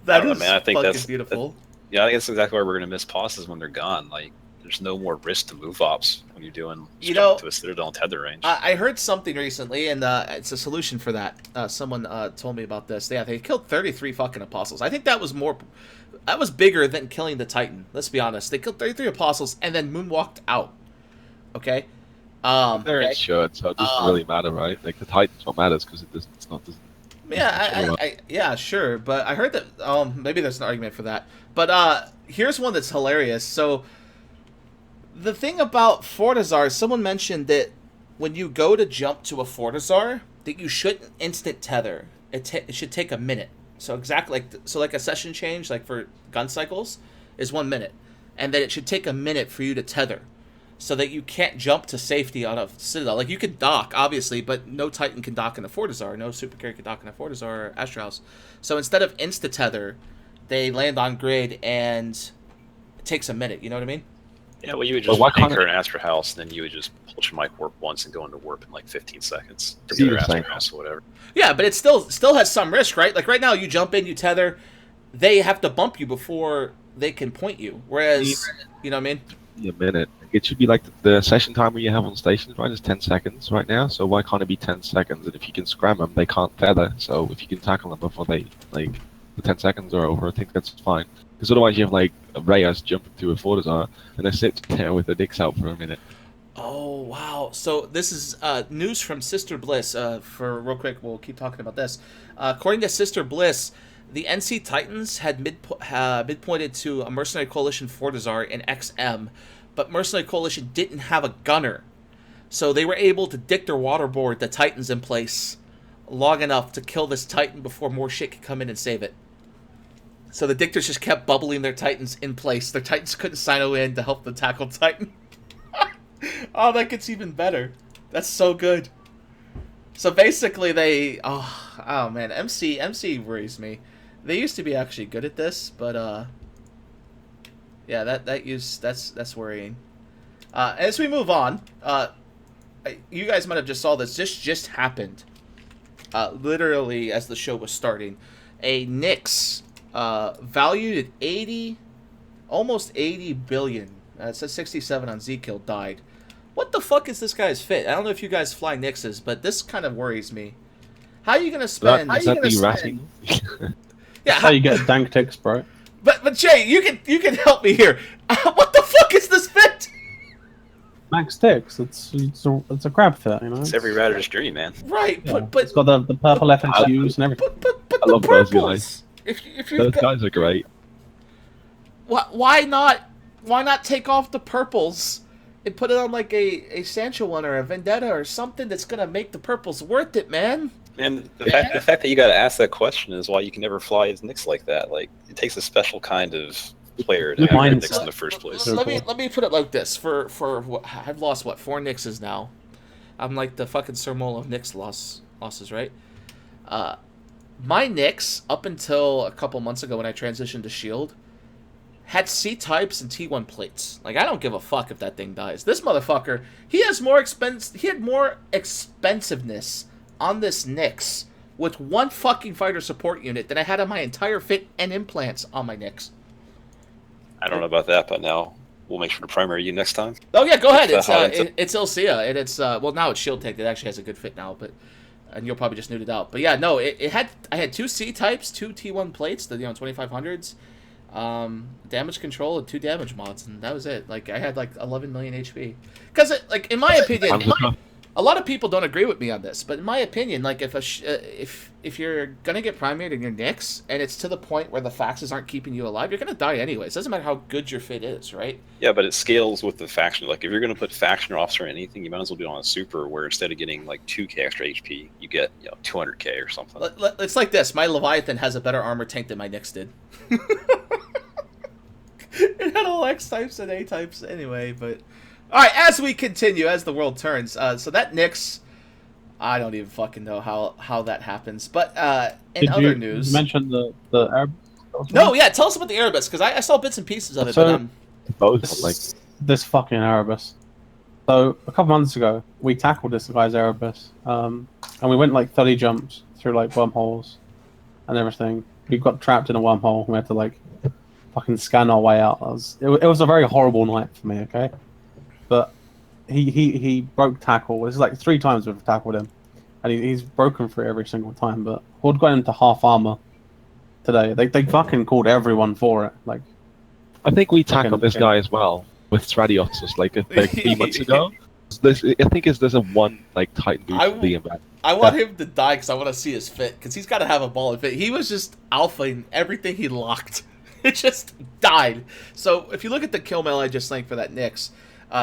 That is man, I think fucking that's beautiful. Yeah, I think that's exactly why we're gonna miss pauses when they're gone. Like, there's no more risk to move ops when you're doing to a Citadel and tether range. I heard something recently, and it's a solution for that. Someone told me about this. Yeah, they killed 33 fucking apostles. I think that was bigger than killing the Titan. Let's be honest. They killed 33 apostles and then moonwalked out. Okay. It should, so it doesn't really matter, right? Like the Titan's what matters because it's not. Yeah, sure, but I heard that maybe there's an argument for that. But here's one that's hilarious. So the thing about Fortizar, someone mentioned that when you go to jump to a Fortizar, that you shouldn't instant tether. It should take a minute. So exactly like a session change, like for gun cycles, is 1 minute, and that it should take a minute for you to tether, so that you can't jump to safety on a Citadel. Like you can dock, obviously, but no Titan can dock in a Fortizar, no super carrier can dock in a Fortizar or Astro House. So instead of insta tether, they land on grid and it takes a minute. You know what I mean? Yeah, well, you would just anchor an Astro House, and then you would just push your mic warp once and go into warp in like 15 seconds to the other Astro House or whatever. Yeah, but it still has some risk, right? Like right now, you jump in, you tether, they have to bump you before they can point you. Whereas, you know what I mean? A minute. It should be like the session timer you have on stations, right? It's 10 seconds right now. So why can't it be 10 seconds? And if you can scram them, they can't tether. So if you can tackle them before they the 10 seconds are over, I think that's fine. Because otherwise you have like Reyes jumping to a Fortizar and they sit there with their dicks out for a minute. Oh wow! So this is news from Sister Bliss. For real quick, we'll keep talking about this. According to Sister Bliss, the NC Titans had midpointed to a Mercenary Coalition Fortizar in XM, but Mercenary Coalition didn't have a gunner, so they were able to Dictor waterboard the Titans in place long enough to kill this Titan before more shit could come in and save it. So the Dictors just kept bubbling their Titans in place. Their Titans couldn't sino in to help the tackle Titan. Oh, that gets even better. That's so good. So basically they... Oh man, MC worries me. They used to be actually good at this, but yeah, that's worrying. As we move on, you guys might have just saw this. This just happened. Literally as the show was starting. A Nyx valued at almost 80 billion. It says 67 on Zkill died. What the fuck is this guy's fit? I don't know if you guys fly Nyxes, but this kind of worries me. How are you gonna spend? Yeah, how you get dank ticks, bro? But Jay, you can help me here. What the fuck is this fit? Max ticks. It's a crab fit, you know. It's every Ratter's dream, man. Right, yeah. but it's got the purple FXUs and everything. But I love those guys. if you've Those got, guys are great. why not take off the purples and put it on like a Sancho one or a Vendetta or something that's gonna make the purples worth it, man. And the fact that you got to ask that question is why you can never fly as Nyx like that. Like, it takes a special kind of player to have Mine- Nyx in the first place. So let cool. me put it like this: for what, I've lost 4 Nyxes now. I'm like the fucking Sir Mole of Nyx losses, right? My Nyx up until a couple months ago when I transitioned to Shield had C types and T1 plates. Like, I don't give a fuck if that thing dies. This motherfucker, he had more expensiveness on this Nyx with 1 fucking fighter support unit than I had on my entire fit and implants on my Nyx. I don't know about that, but now we'll make sure to primary you next time. Oh yeah, go ahead. It's, It's Ilcea, and it's well, now it's Shield Tank. It actually has a good fit now, but and you'll probably just nude it out. But yeah, no, I had 2 C types, 2 T1 plates, the 2500s, damage control, and 2 damage mods, and that was it. Like, I had like 11 million HP. Because like, in my opinion, a lot of people don't agree with me on this, but in my opinion, like, if you're gonna get primaried in your Nyx and it's to the point where the faxes aren't keeping you alive, you're gonna die anyways. Doesn't matter how good your fit is, right? Yeah, but it scales with the faction. Like, if you're going to put faction or officer in anything, you might as well do it on a super, where instead of getting like 2k extra HP, you get 200k or something. It's like this. My Leviathan has a better armor tank than my Nyx did. It had all X types and A types anyway, but... Alright, as we continue, as the world turns, so that Nyx... I don't even fucking know how that happens. But in other news... You mentioned the Arab... No, yeah, tell us about the Erebus, because I saw bits and pieces of it, So- but Both like This fucking Erebus. So, a couple months ago, we tackled this guy's Erebus. And we went like 30 jumps through like wormholes and everything. We got trapped in a wormhole. We had to like fucking scan our way out. It was a very horrible night for me, okay? But he broke tackle. It's like 3 times we've tackled him. And he's broken through every single time. But Horde got into half armor today. They fucking called everyone for it. Like, I think we tackled this guy as well with Stradiotus like 3 months ago. I think there's a 1 like Titan boost for the event. I want him to die because I want to see his fit, because he's got to have a ball of fit. He was just alphaing everything he locked. It just died. So if you look at the kill mail I just linked for that Nyx,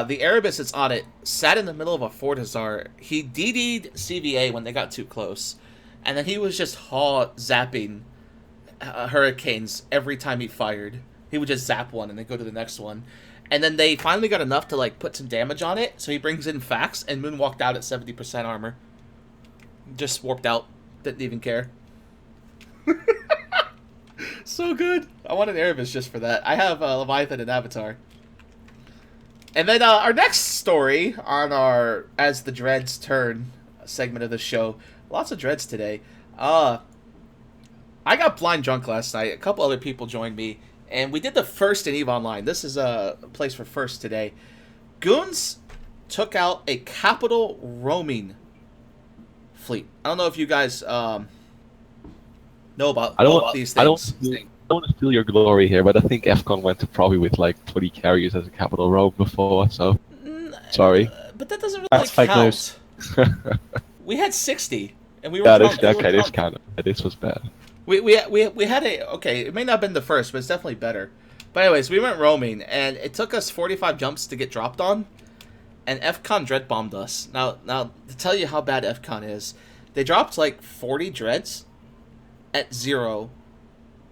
the Erebus that's on it sat in the middle of a Fortizar. He DD'd CVA when they got too close, and then he was just zapping hurricanes every time he fired. He would just zap one and then go to the next one. And then they finally got enough to like put some damage on it, so he brings in Fax, and Moon walked out at 70% armor. Just warped out. Didn't even care. So good. I want an Erebus just for that. I have Leviathan and Avatar. And then our next story on our As the Dreads Turn segment of the show. Lots of dreads today. I got blind drunk last night. A couple other people joined me. And we did the first in EVE Online. This is a place for first today. Goons took out a capital roaming fleet. I don't know if you guys know about these things. I don't want to steal your glory here, but I think FCON went to probably with like 20 carriers as a capital roam before, so sorry. But that doesn't really That's fake count. news. We had 60, and we were This was bad. We had okay, it may not have been the first, but it's definitely better. But anyways, we went roaming, and it took us 45 jumps to get dropped on, and FCON dread bombed us. Now to tell you how bad FCON is, they dropped like 40 dreads at 0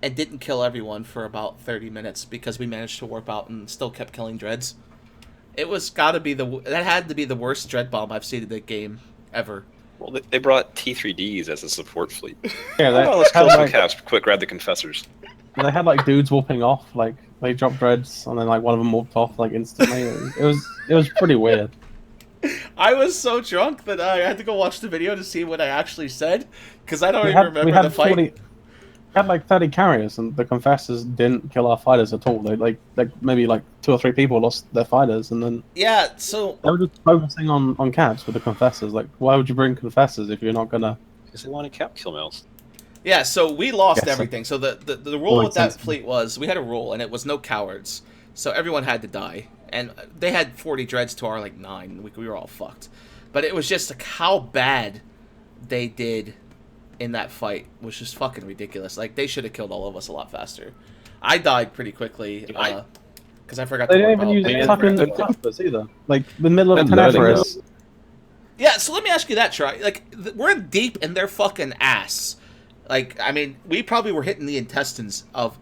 and didn't kill everyone for about 30 minutes because we managed to warp out and still kept killing dreads. It was that had to be the worst dread bomb I've seen in the game ever. Well, they brought T3Ds as a support fleet. Yeah, Let's kill some caps. Quick, grab the Confessors. they had like dudes whooping off. Like, they dropped dreads, and then like one of them whooped off like instantly. It was pretty weird. I was so drunk that I had to go watch the video to see what I actually said, because I don't even remember the fight. We had like 30 carriers, and the Confessors didn't kill our fighters at all. They like maybe like 2 or 3 people lost their fighters, and then yeah. So they were just focusing on caps with the Confessors. Like, why would you bring Confessors if you're not gonna? Because they wanted cap kill mails. yeah, so we lost Yes, everything. So the rule with that fleet was we had a rule, and it was no cowards. So everyone had to die, and they had 40 dreads to our like 9. We were all fucked. But it was just like how bad they did in that fight was just fucking ridiculous. Like, they should have killed all of us a lot faster. I died pretty quickly because I forgot They to didn't warp even out. use fucking Tempest either. Like, the middle of They're learning, Tenephorus. Yeah, so let me ask you that, Troy. Like, we're deep in their fucking ass. Like, I mean, we probably were hitting the intestines of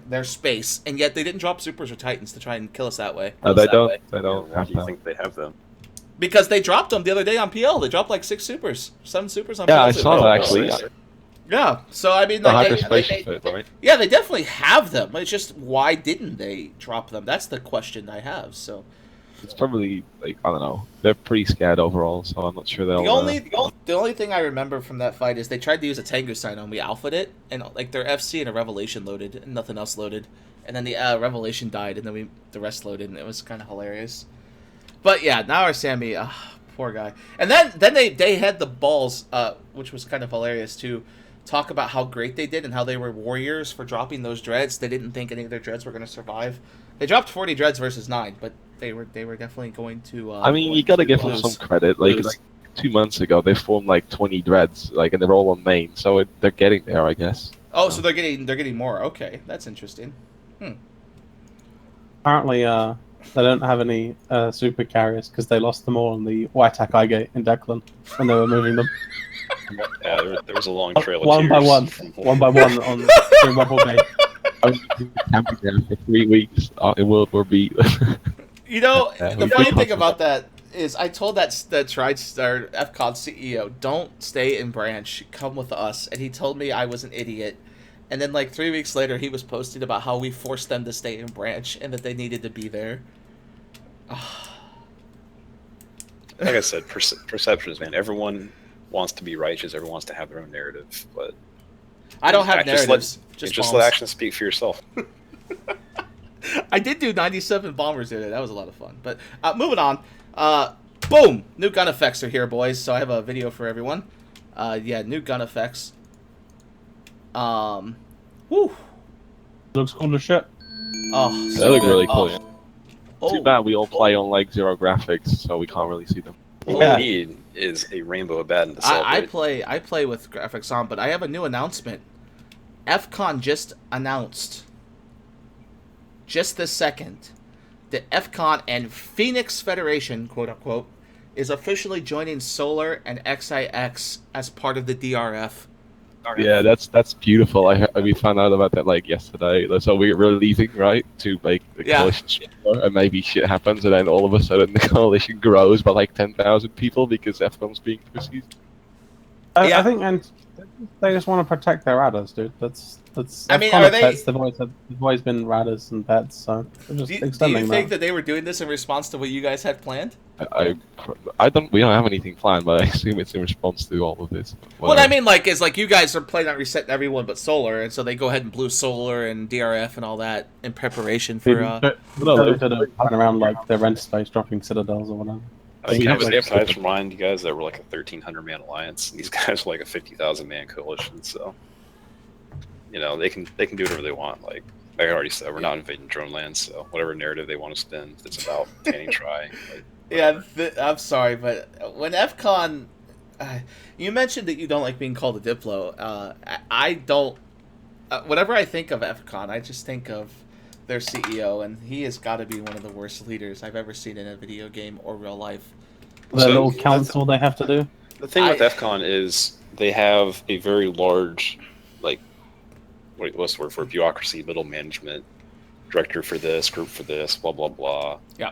their space, and yet they didn't drop supers or titans to try and kill us that way. No, they don't. They don't Why have do you that. think they have them? Because they dropped them the other day on PL. They dropped like 6 supers. 7 supers on Yeah, PL. I saw that actually. Yeah, so I mean, The like, hyperspace fit, right? yeah, they definitely have them. It's just, why didn't they drop them? That's the question I have, so... It's probably like I don't know. They're pretty scared overall, so I'm not sure they'll. The only thing I remember from that fight is they tried to use a Tengu sign on. We alphaed it, and like their FC and a Revelation loaded, and nothing else loaded. And then the Revelation died, and then the rest loaded, and it was kind of hilarious. But yeah, now our Sammy, poor guy. And then they had the balls, which was kind of hilarious to talk about how great they did and how they were warriors for dropping those dreads. They didn't think any of their dreads were going to survive. They dropped 40 dreads versus 9, but they were definitely going to. I mean, you gotta give them lose. some credit. Like 2 months ago, they formed like 20 dreads, like, and they're all on main, so they're getting there, I guess. Oh, so they're getting more. Okay, that's interesting. Apparently, they don't have any super carriers because they lost them all on the White Attack Igate in Declan when they were moving them. Yeah, there was a long trail of One by tears one. from- One by one on the Rumble Bay. I was camping there for 3 weeks in World War B. You know, Yeah, the we funny did thing talk about that is I told that TriStar FCON CEO, don't stay in Branch, come with us. And he told me I was an idiot. And then like 3 weeks later, he was posting about how we forced them to stay in Branch and that they needed to be there. Like I said, perceptions, man. Everyone wants to be righteous. Everyone wants to have their own narrative, but I don't have Just let- narratives. just Just let bombs. actions speak for yourself. I did do 97 bombers in it. That was a lot of fun. But moving on. Boom! New gun effects are here, boys. So I have a video for everyone. Yeah, new gun effects. Woo! Looks cool as shit. Oh, They look really cool. Yeah. Oh. Too bad we all play on like 0 graphics, so we can't really see them. What Yeah. we need is a rainbow of Abaddon to I celebrate. play with graphics on, but I have a new announcement. FCON just announced, just this second, that FCON and Phoenix Federation, quote unquote, is officially joining Solar and XIX as part of the DRF. Yeah, that's beautiful. We found out about that like yesterday. So we're leaving, right, to make the Yeah. coalition stronger, and maybe shit happens, and then all of a sudden the coalition grows by like 10,000 people because FCON's being pussies. Yeah. I think, and they just want to protect their adders, dude. That's. I mean, kind are of they- pets. They've always been radders and pets, so they're just Do you extending think that. that they were doing this in response to what you guys had planned? I don't. We don't have anything planned, but I assume it's in response to all of this. What I mean, like, is like you guys are planning on resetting everyone but Solar, and so they go ahead and blew Solar and DRF and all that in preparation for. Instead of running around like their rent space, dropping citadels or whatever. I think We have these an guys remind you guys that we're like a 1,300-man alliance. These guys are like a 50,000-man coalition, so you know they can do whatever they want. Like I already said, we're not invading drone land, so whatever narrative they want to spin, it's about tanning try. Like, Yeah, I'm sorry, but when FCON, you mentioned that you don't like being called a Diplo. I don't. Whenever I think of FCON, I just think of their CEO, and he has got to be one of the worst leaders I've ever seen in a video game or real life. The So, little council they have to do. the thing with I- FCON is they have a very large, like, what's the word for it? Bureaucracy, middle management, director for this, group for this, blah blah blah. Yeah.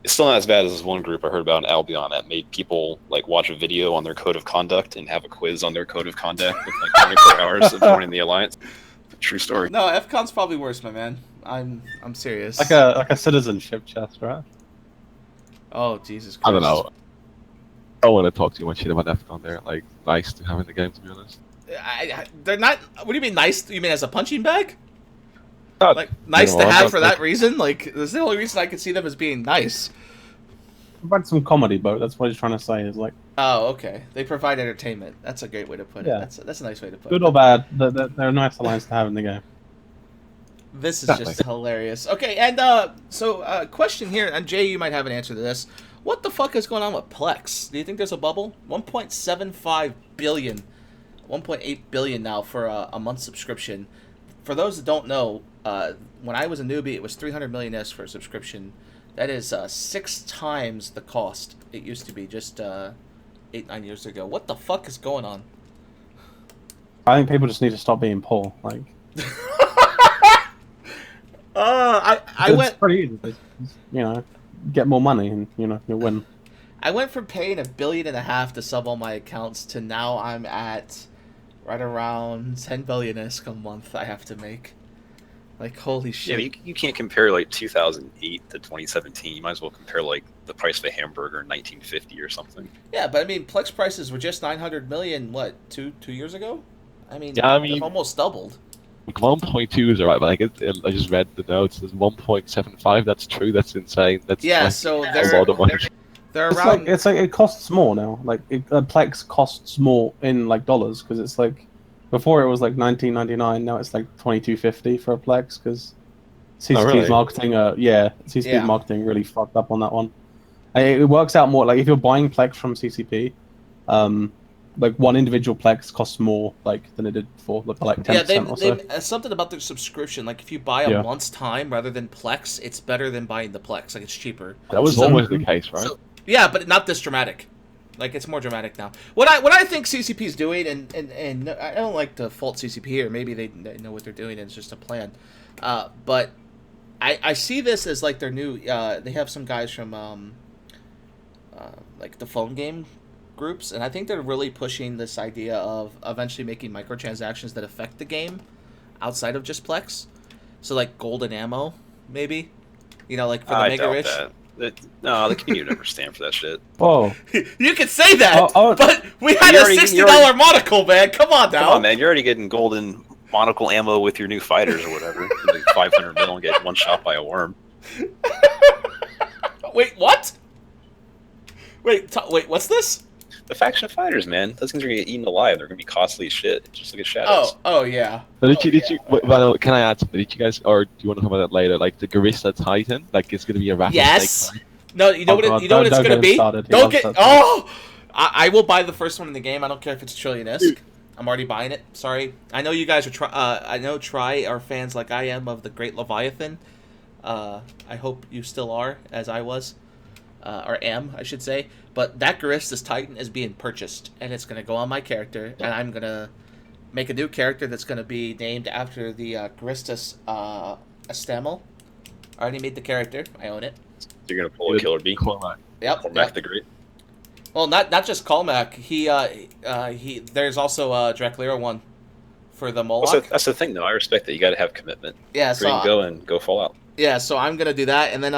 It's still not as bad as this one group I heard about in Albion that made people like watch a video on their code of conduct and have a quiz on their code of conduct with like 24 hours of joining the alliance. True story. No, FCON's probably worse, my man. I'm serious. Like a citizenship chest, right? Oh Jesus Christ! I don't know. I don't want to talk too much shit about FCON. They're like nice to have in the game, to be honest. They're not. What do you mean nice? You mean as a punching bag? Not- Like nice you to know, have I'm for not- that reason? Like that's the only reason I can see them as being nice. Provide some comedy, Bo. That's what he's trying to say. Is like Oh, okay. They provide entertainment. That's a great way to put it. Yeah. That's a nice way to put good it. or bad. They're a nice alliance to have in the game. This is just hilarious. Okay, and so question here, and Jay, you might have an answer to this. What the fuck is going on with Plex? Do you think there's a bubble? 1.75 billion 1.8 billion now for a month subscription. For those that don't know, when I was a newbie, it was 300 million S for a subscription. That is 6 times the cost it used to be just 8-9 years ago. What the fuck is going on? I think people just need to stop being poor. Like, I it's went pretty easy. Just, get more money and you'll win. I went from paying $1.5 billion to sub all my accounts to now I'm at right around 10 billion isk a month I have to make. Like, holy shit. Yeah, you can't compare like 2008 to 2017. You might as well compare like the price of a hamburger in 1950 or something. Yeah, but I mean, Plex prices were just 900 million, what, two years ago? I mean, Yeah, I mean- they've almost doubled. Like 1.2 is alright, but I just read the notes. There's 1.75. That's true. That's insane. That's Yeah, like so a they're lot of money. they're It's around. like it costs more now. Like a Plex costs more in like dollars because it's like before it was like $19.99. Now it's like $22.50 for a Plex because CCP's really? marketing. CCP's Yeah. marketing really fucked up on that one. And it works out more like if you're buying Plex from CCP, like one individual Plex costs more like than it did before, like 10% Yeah, or so. they something about their subscription. Like, if you buy a Yeah. month's time rather than Plex, it's better than buying the Plex. Like, it's cheaper. That was So- always the case, right? Yeah, but not this dramatic. Like, it's more dramatic now. What I think CCP is doing, and I don't like to fault CCP here. Maybe they know what they're doing and it's just a plan. But I see this as like their new. They have some guys from like the phone game groups, and I think they're really pushing this idea of eventually making microtransactions that affect the game outside of just Plex. So like golden ammo, maybe. Like for the I Mega doubt Rich. No, the community would never stand for that shit. Whoa. You could say that, Oh, but we had You a already- $60 you already- monocle, man. Come on now. Come on, man. You're already getting golden monocle ammo with your new fighters or whatever. Like 500 mil and get one shot by a worm. Wait, what? Wait, what's this? The faction of fighters, man. Those things are gonna get eaten alive. They're gonna be costly as shit. Just look at shadows. Oh yeah. So did you? Well, can I add something? Did you guys, or do you want to talk about that later? Like the Garissa Titan, like it's gonna be a rattlesnake. Yes. Titan. No, you know Oh, what? God, You know what it's don't gonna get him be. started. He Don't loves get. that Oh, I will buy the first one in the game. I don't care if it's trillion-esque. I'm already buying it. Sorry. I know you guys are I know Try are fans like I am of the Great Leviathan. I hope you still are, as I was, or am, I should say. But that Garistas Titan is being purchased, and it's gonna go on my character, and I'm gonna make a new character that's gonna be named after the Garistas Astamel. I already made the character. I own it. You're gonna pull a killer bee. Cormac. Yep. Cormac yep. the Great. Well, not just Colmac. He there's also a Draclera one for the Moloch. That's the thing, though. I respect that. You got to have commitment. Yeah, Green, so go full out. yeah, so I'm gonna do that, and then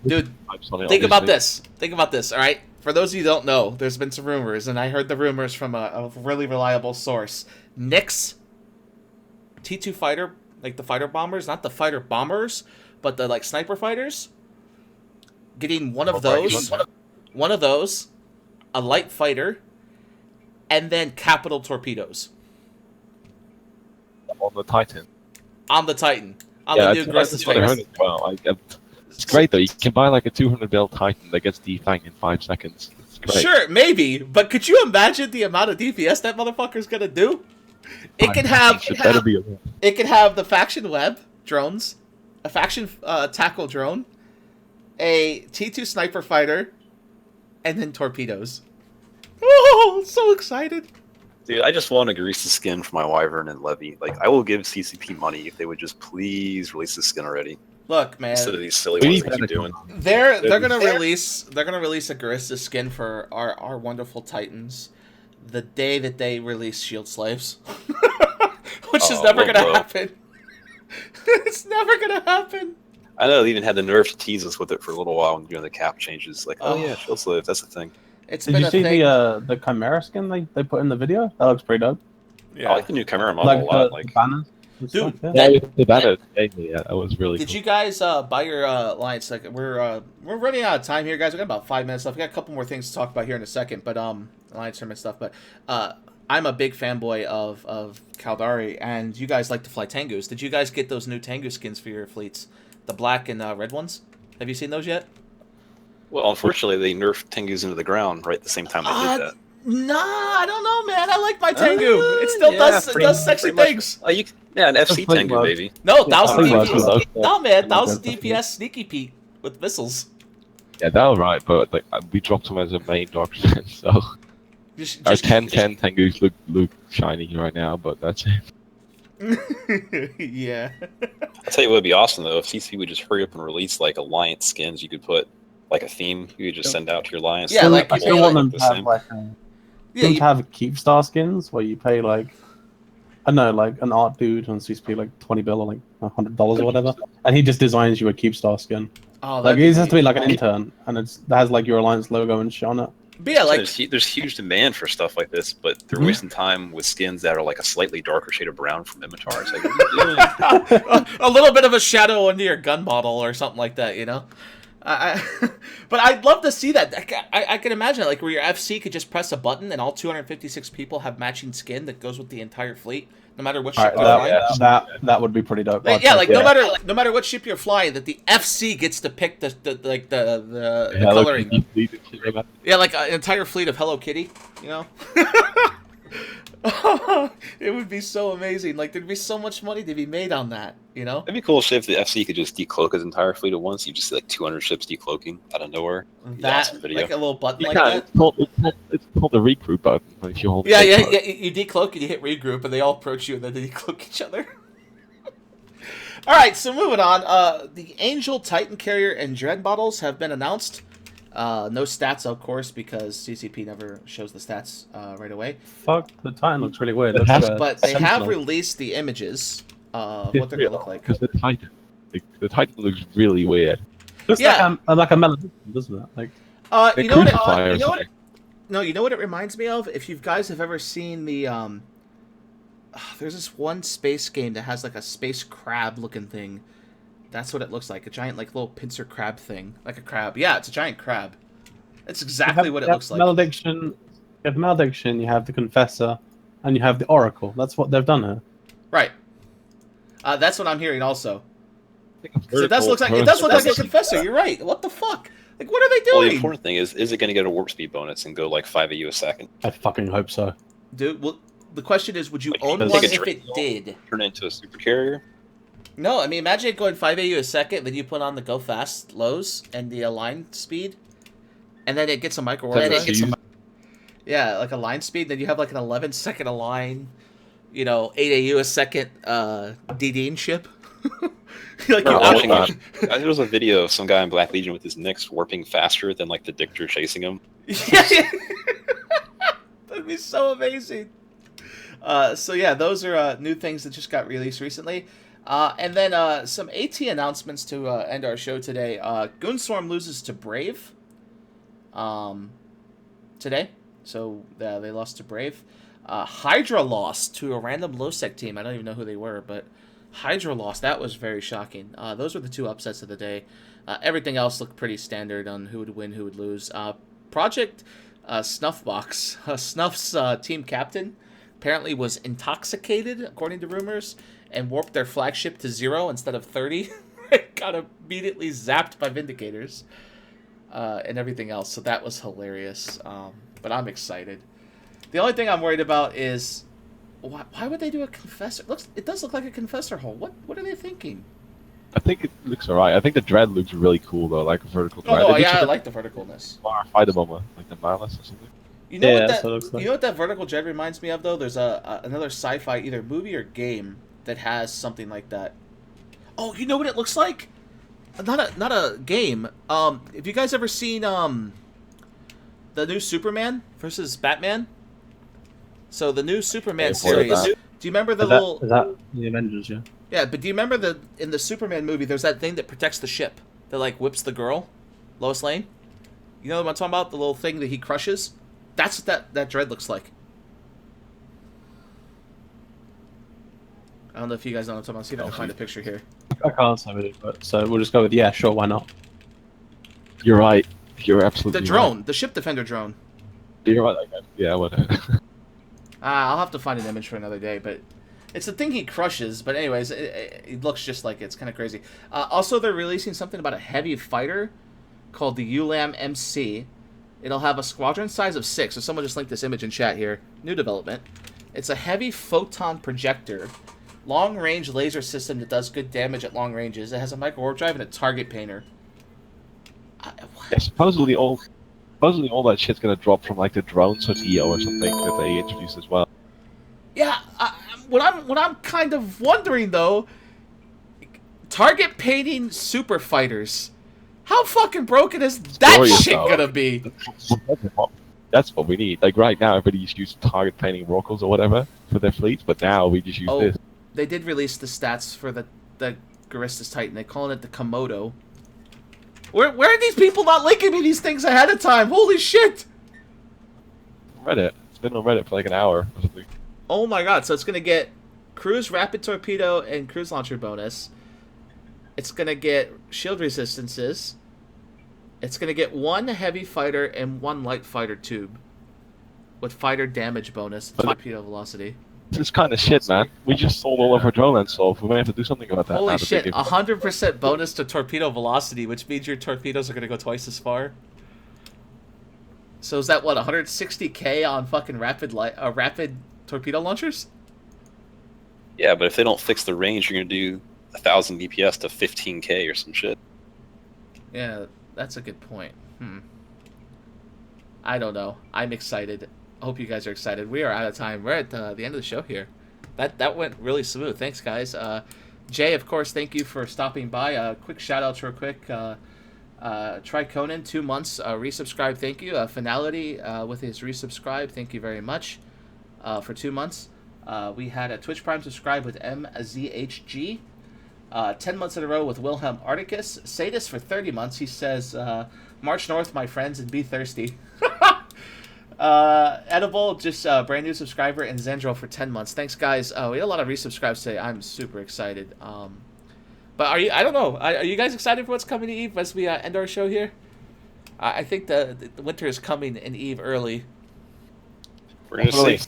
dude, Vibes on it, think about obviously. this. Think about this. All right. For those of you who don't know, there's been some rumors, and I heard the rumors from a really reliable source. Nyx T2 fighter, like the fighter bombers, not the fighter bombers, but the like sniper fighters. Getting one of those, a light fighter, and then capital torpedoes on the Titan. on the Titan, on the new Garistas what I heard fighters. as well. It's great though. You can buy like a 200 mil Titan that gets defanged in 5 seconds. It's great. Sure, maybe, but could you imagine the amount of DPS that motherfucker's gonna do? It can have It better be. it can have the faction web drones, a faction tackle drone, a T2 sniper fighter, and then torpedoes. Oh, so excited! Dude, I just want a Garissa skin for my Wyvern and Levy. Like, I will give CCP money if they would just please release the skin already. Look, man, Instead of these silly We ones need they keep better doing. they're gonna release a Garissa skin for our wonderful Titans the day that they release Shield Slaves, which is Oh, never well, gonna bro. happen. It's never gonna happen. I know they even had the nerve to tease us with it for a little while when doing the cap changes. Like, oh yeah, Shield Slave, that's the thing. It's Did been you a see thing. the Chimera skin they put in the video? That looks pretty dope. I like the new Chimera model Like a lot. the Like, banners. and Dude, stuff, yeah. Yeah, the banner. Yeah, that was really. Did cool. you guys buy your alliance? Like we're running out of time here, guys. We got about 5 minutes left. We got a couple more things to talk about here in a second, but alliance tournament stuff. But I'm a big fanboy of Caldari, and you guys like to fly Tengus. Did you guys get those new Tengu skins for your fleets, the black and red ones? Have you seen those yet? well, unfortunately, they nerfed Tengus into the ground right at the same time they did that. Nah, I don't know, man. I like my Tengu. It still does sexy things. Oh, an FC Fleet Tengu, mode. baby. No, Yeah, 1000 Fleet mode DPS. was also- No, man, Fleet 1000 mode was DPS Sneaky Pete with missiles. Yeah, that was right, but like we dropped him as a main Dark Defense, so our 10-10 Tengus look shiny right now, but that's it. Yeah. I'll tell you what would be awesome though if CCP would just hurry up and release like alliance skins. You could put like a theme. You could just send out to your alliance. Yeah, like I you still pay, want like, them the to have same. like Yeah, them you- to have keep star skins where you pay like I don't know, like an art dude on CSP like 20 bill or like $100 or whatever, and he just designs you a keep star skin. oh, Like that'd it just has to be neat. like an intern, and it has like your alliance logo and shit on it. But yeah, like There's huge demand for stuff like this, but they're Mhm. wasting time with skins that are like a slightly darker shade of brown from Imitar. It's like, what are you doing? a little bit of a shadow under your gun model or something like that, you know. But I'd love to see that. I can imagine it, like where your FC could just press a button and all 256 people have matching skin that goes with the entire fleet, no matter what ship Alright, you're flying. that would be pretty dope. Like, I'd yeah, take like it. no matter what ship you're flying, that the FC gets to pick the Yeah, look, coloring. Yeah, like an entire fleet of Hello Kitty, you know. It would be so amazing. Like there'd be so much money to be made on that, you know. It'd be cool if the FC could just decloak his entire fleet at once. You just see like 200 ships decloaking out of nowhere. That awesome video. like a little button You like can't. that. It's called the recruit button. If you hold Yeah, the yeah, button. yeah. You decloak and you hit regroup, and they all approach you, and then they decloak each other. All right, so moving on. The Angel, Titan Carrier, and Dread models have been announced. No stats, of course, because CCP never shows the stats right away. Fuck, the Titan looks really weird. It Looks, has- But they have Sentinel. released the images of what they're gonna look like. Because the Titan, the Titan looks really weird. Looks Yeah. like a melody, doesn't it? Like You know what? Crucifier You or know what? something. No, you know what it reminds me of? If you guys have ever seen the there's this one space game that has like a space crab looking thing. That's what it looks like. A giant like little pincer crab thing. Like a crab. Yeah, it's a giant crab. That's exactly what it looks like. Malediction. You have Malediction, you have the Confessor, and you have the Oracle. That's what they've done here. Right. That's what I'm hearing also. I think a 'Cause it does vertical look like a person- confessor. You're right. What the fuck? Like what are they Well, the doing? important thing is it going to get a warp speed bonus and go like 5 AU a second? I fucking hope so. Dude, well, the question is, would you Like, own does one it if it did? Turn it into a super carrier? No, I mean, imagine it going 5 AU a second, then you put on the go fast lows and the align speed, and then it gets a micro warp. Then it's used- Yeah, like a line speed, then you have like an 11-second align, 8 AU a second DDing ship. Like I you was Oh, watching- God. There was a video of some guy in Black Legion with his Nyx warping faster than like the Dictor chasing him. Yeah. That'd be so amazing. So yeah, those are new things that just got released recently. And then some AT announcements to end our show today. Goonswarm loses to Brave today. So they lost to Brave. Hydra lost to a random low-sec team. I don't even know who they were, but Hydra lost. That was very shocking. Those were the two upsets of the day. Everything else looked pretty standard on who would win, who would lose. Project Snuffbox, Snuff's team captain, apparently was intoxicated, according to rumors, and warped their flagship to 0 instead of 30. Got immediately zapped by Vindicators and everything else. So that was hilarious. But I'm excited. The only thing I'm worried about is why would they do a confessor? It does look like a confessor hole. What are they thinking? I think it looks alright. I think the Dread looks really cool though, like a vertical Oh, Dread. no, It looks yeah, I a like the verticalness. fighter bomber, like the Malice or something. You know Yeah, what that's what it looks like. you know what that vertical jet reminds me of though? There's another sci-fi either movie or game that has something like that. Oh, you know what it looks like? Not a game. Have you guys ever seen the new Superman versus Batman? So the new Superman Yeah, I've heard of series. that. Do you remember the Is that, little? is that the Avengers? Yeah. Yeah, but do you remember in the Superman movie? There's that thing that protects the ship that like whips the girl, Lois Lane. You know what I'm talking about? The little thing that he crushes. That's what that dread looks like. I don't know if you guys know what I'm talking about. See if I can find a picture here. I can't say it, but so we'll just go with yeah, sure, why not? You're right. You're absolutely The drone, the ship defender drone. Right. You're right. Like, yeah, whatever. I'll have to find an image for another day, but it's the thing he crushes. But anyways, it looks just like it. It's kind of crazy. Also, they're releasing something about a heavy fighter called the ULAM MC. It'll have a squadron size of 6. So someone just linked this image in chat here. New development. It's a heavy photon projector. Long-range laser system that does good damage at long ranges. It has a micro-warp drive and a target painter. Yeah, supposedly all that shit's gonna drop from like the drones or EO or something that they introduced as well. Yeah, what I'm kind of wondering though, target painting super fighters. How fucking broken is that Glorious, shit though. gonna be? That's what we need. Like right now, everybody's using target painting Rorquals or whatever for their fleets, but now we just use this. They did release the stats for the Garistas Titan. They're calling it the Komodo. Where are these people not linking me these things ahead of time? Holy shit! Reddit. It's been on Reddit for like an hour or something. Oh my god, so it's gonna get cruise rapid torpedo and cruise launcher bonus. It's gonna get shield resistances. It's gonna get 1 heavy fighter and 1 light fighter tube. With fighter damage bonus, torpedo velocity. This kind of shit, man. We just sold all of our drone land solve. We might have to do something about that. Holy now shit, that they give- 100% bonus to torpedo velocity, which means your torpedoes are gonna go twice as far. So is that what, 160k on fucking rapid torpedo launchers? Yeah, but if they don't fix the range, you're gonna do 1,000 DPS to 15k or some shit. Yeah, that's a good point. I don't know. I'm excited. I hope you guys are excited. We are out of time. We're at the end of the show here. That went really smooth. Thanks, guys. Jay, of course, thank you for stopping by. Quick shout-outs real quick. Try Conan, 2 months. Resubscribe, thank you. Finality with his resubscribe, thank you very much for 2 months. We had a Twitch Prime subscribe with MZHG. 10 months in a row with Wilhelm Articus. Sadis for 30 months. He says, March north, my friends, and be thirsty. Edible, just brand new subscriber, and Zendro for 10 months. Thanks, guys. We had a lot of resubscribes today. I'm super excited. But I don't know. Are you guys excited for what's coming to EVE as we end our show here? I think the winter is coming in EVE early. We're gonna see.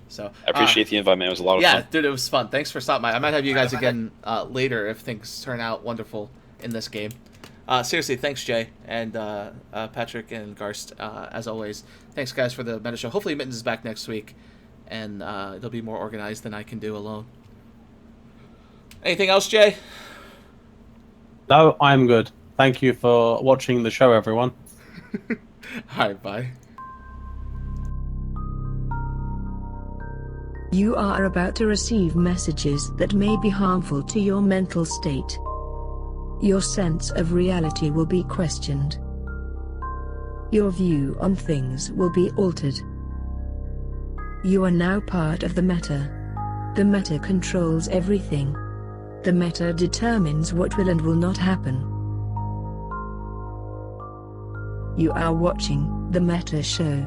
So I appreciate the invite, man. It was a lot of yeah, fun. dude, it was fun. Thanks for stopping by. I might have you guys again later if things turn out wonderful in this game. Seriously, thanks, Jay, and Patrick and Garst, as always. Thanks, guys, for the meta show. Hopefully Mittens is back next week, and it'll be more organized than I can do alone. Anything else, Jay? No, I'm good. Thank you for watching the show, everyone. All right, bye. You are about to receive messages that may be harmful to your mental state. Your sense of reality will be questioned. Your view on things will be altered. You are now part of the meta. The meta controls everything. The meta determines what will and will not happen. You are watching The Meta Show.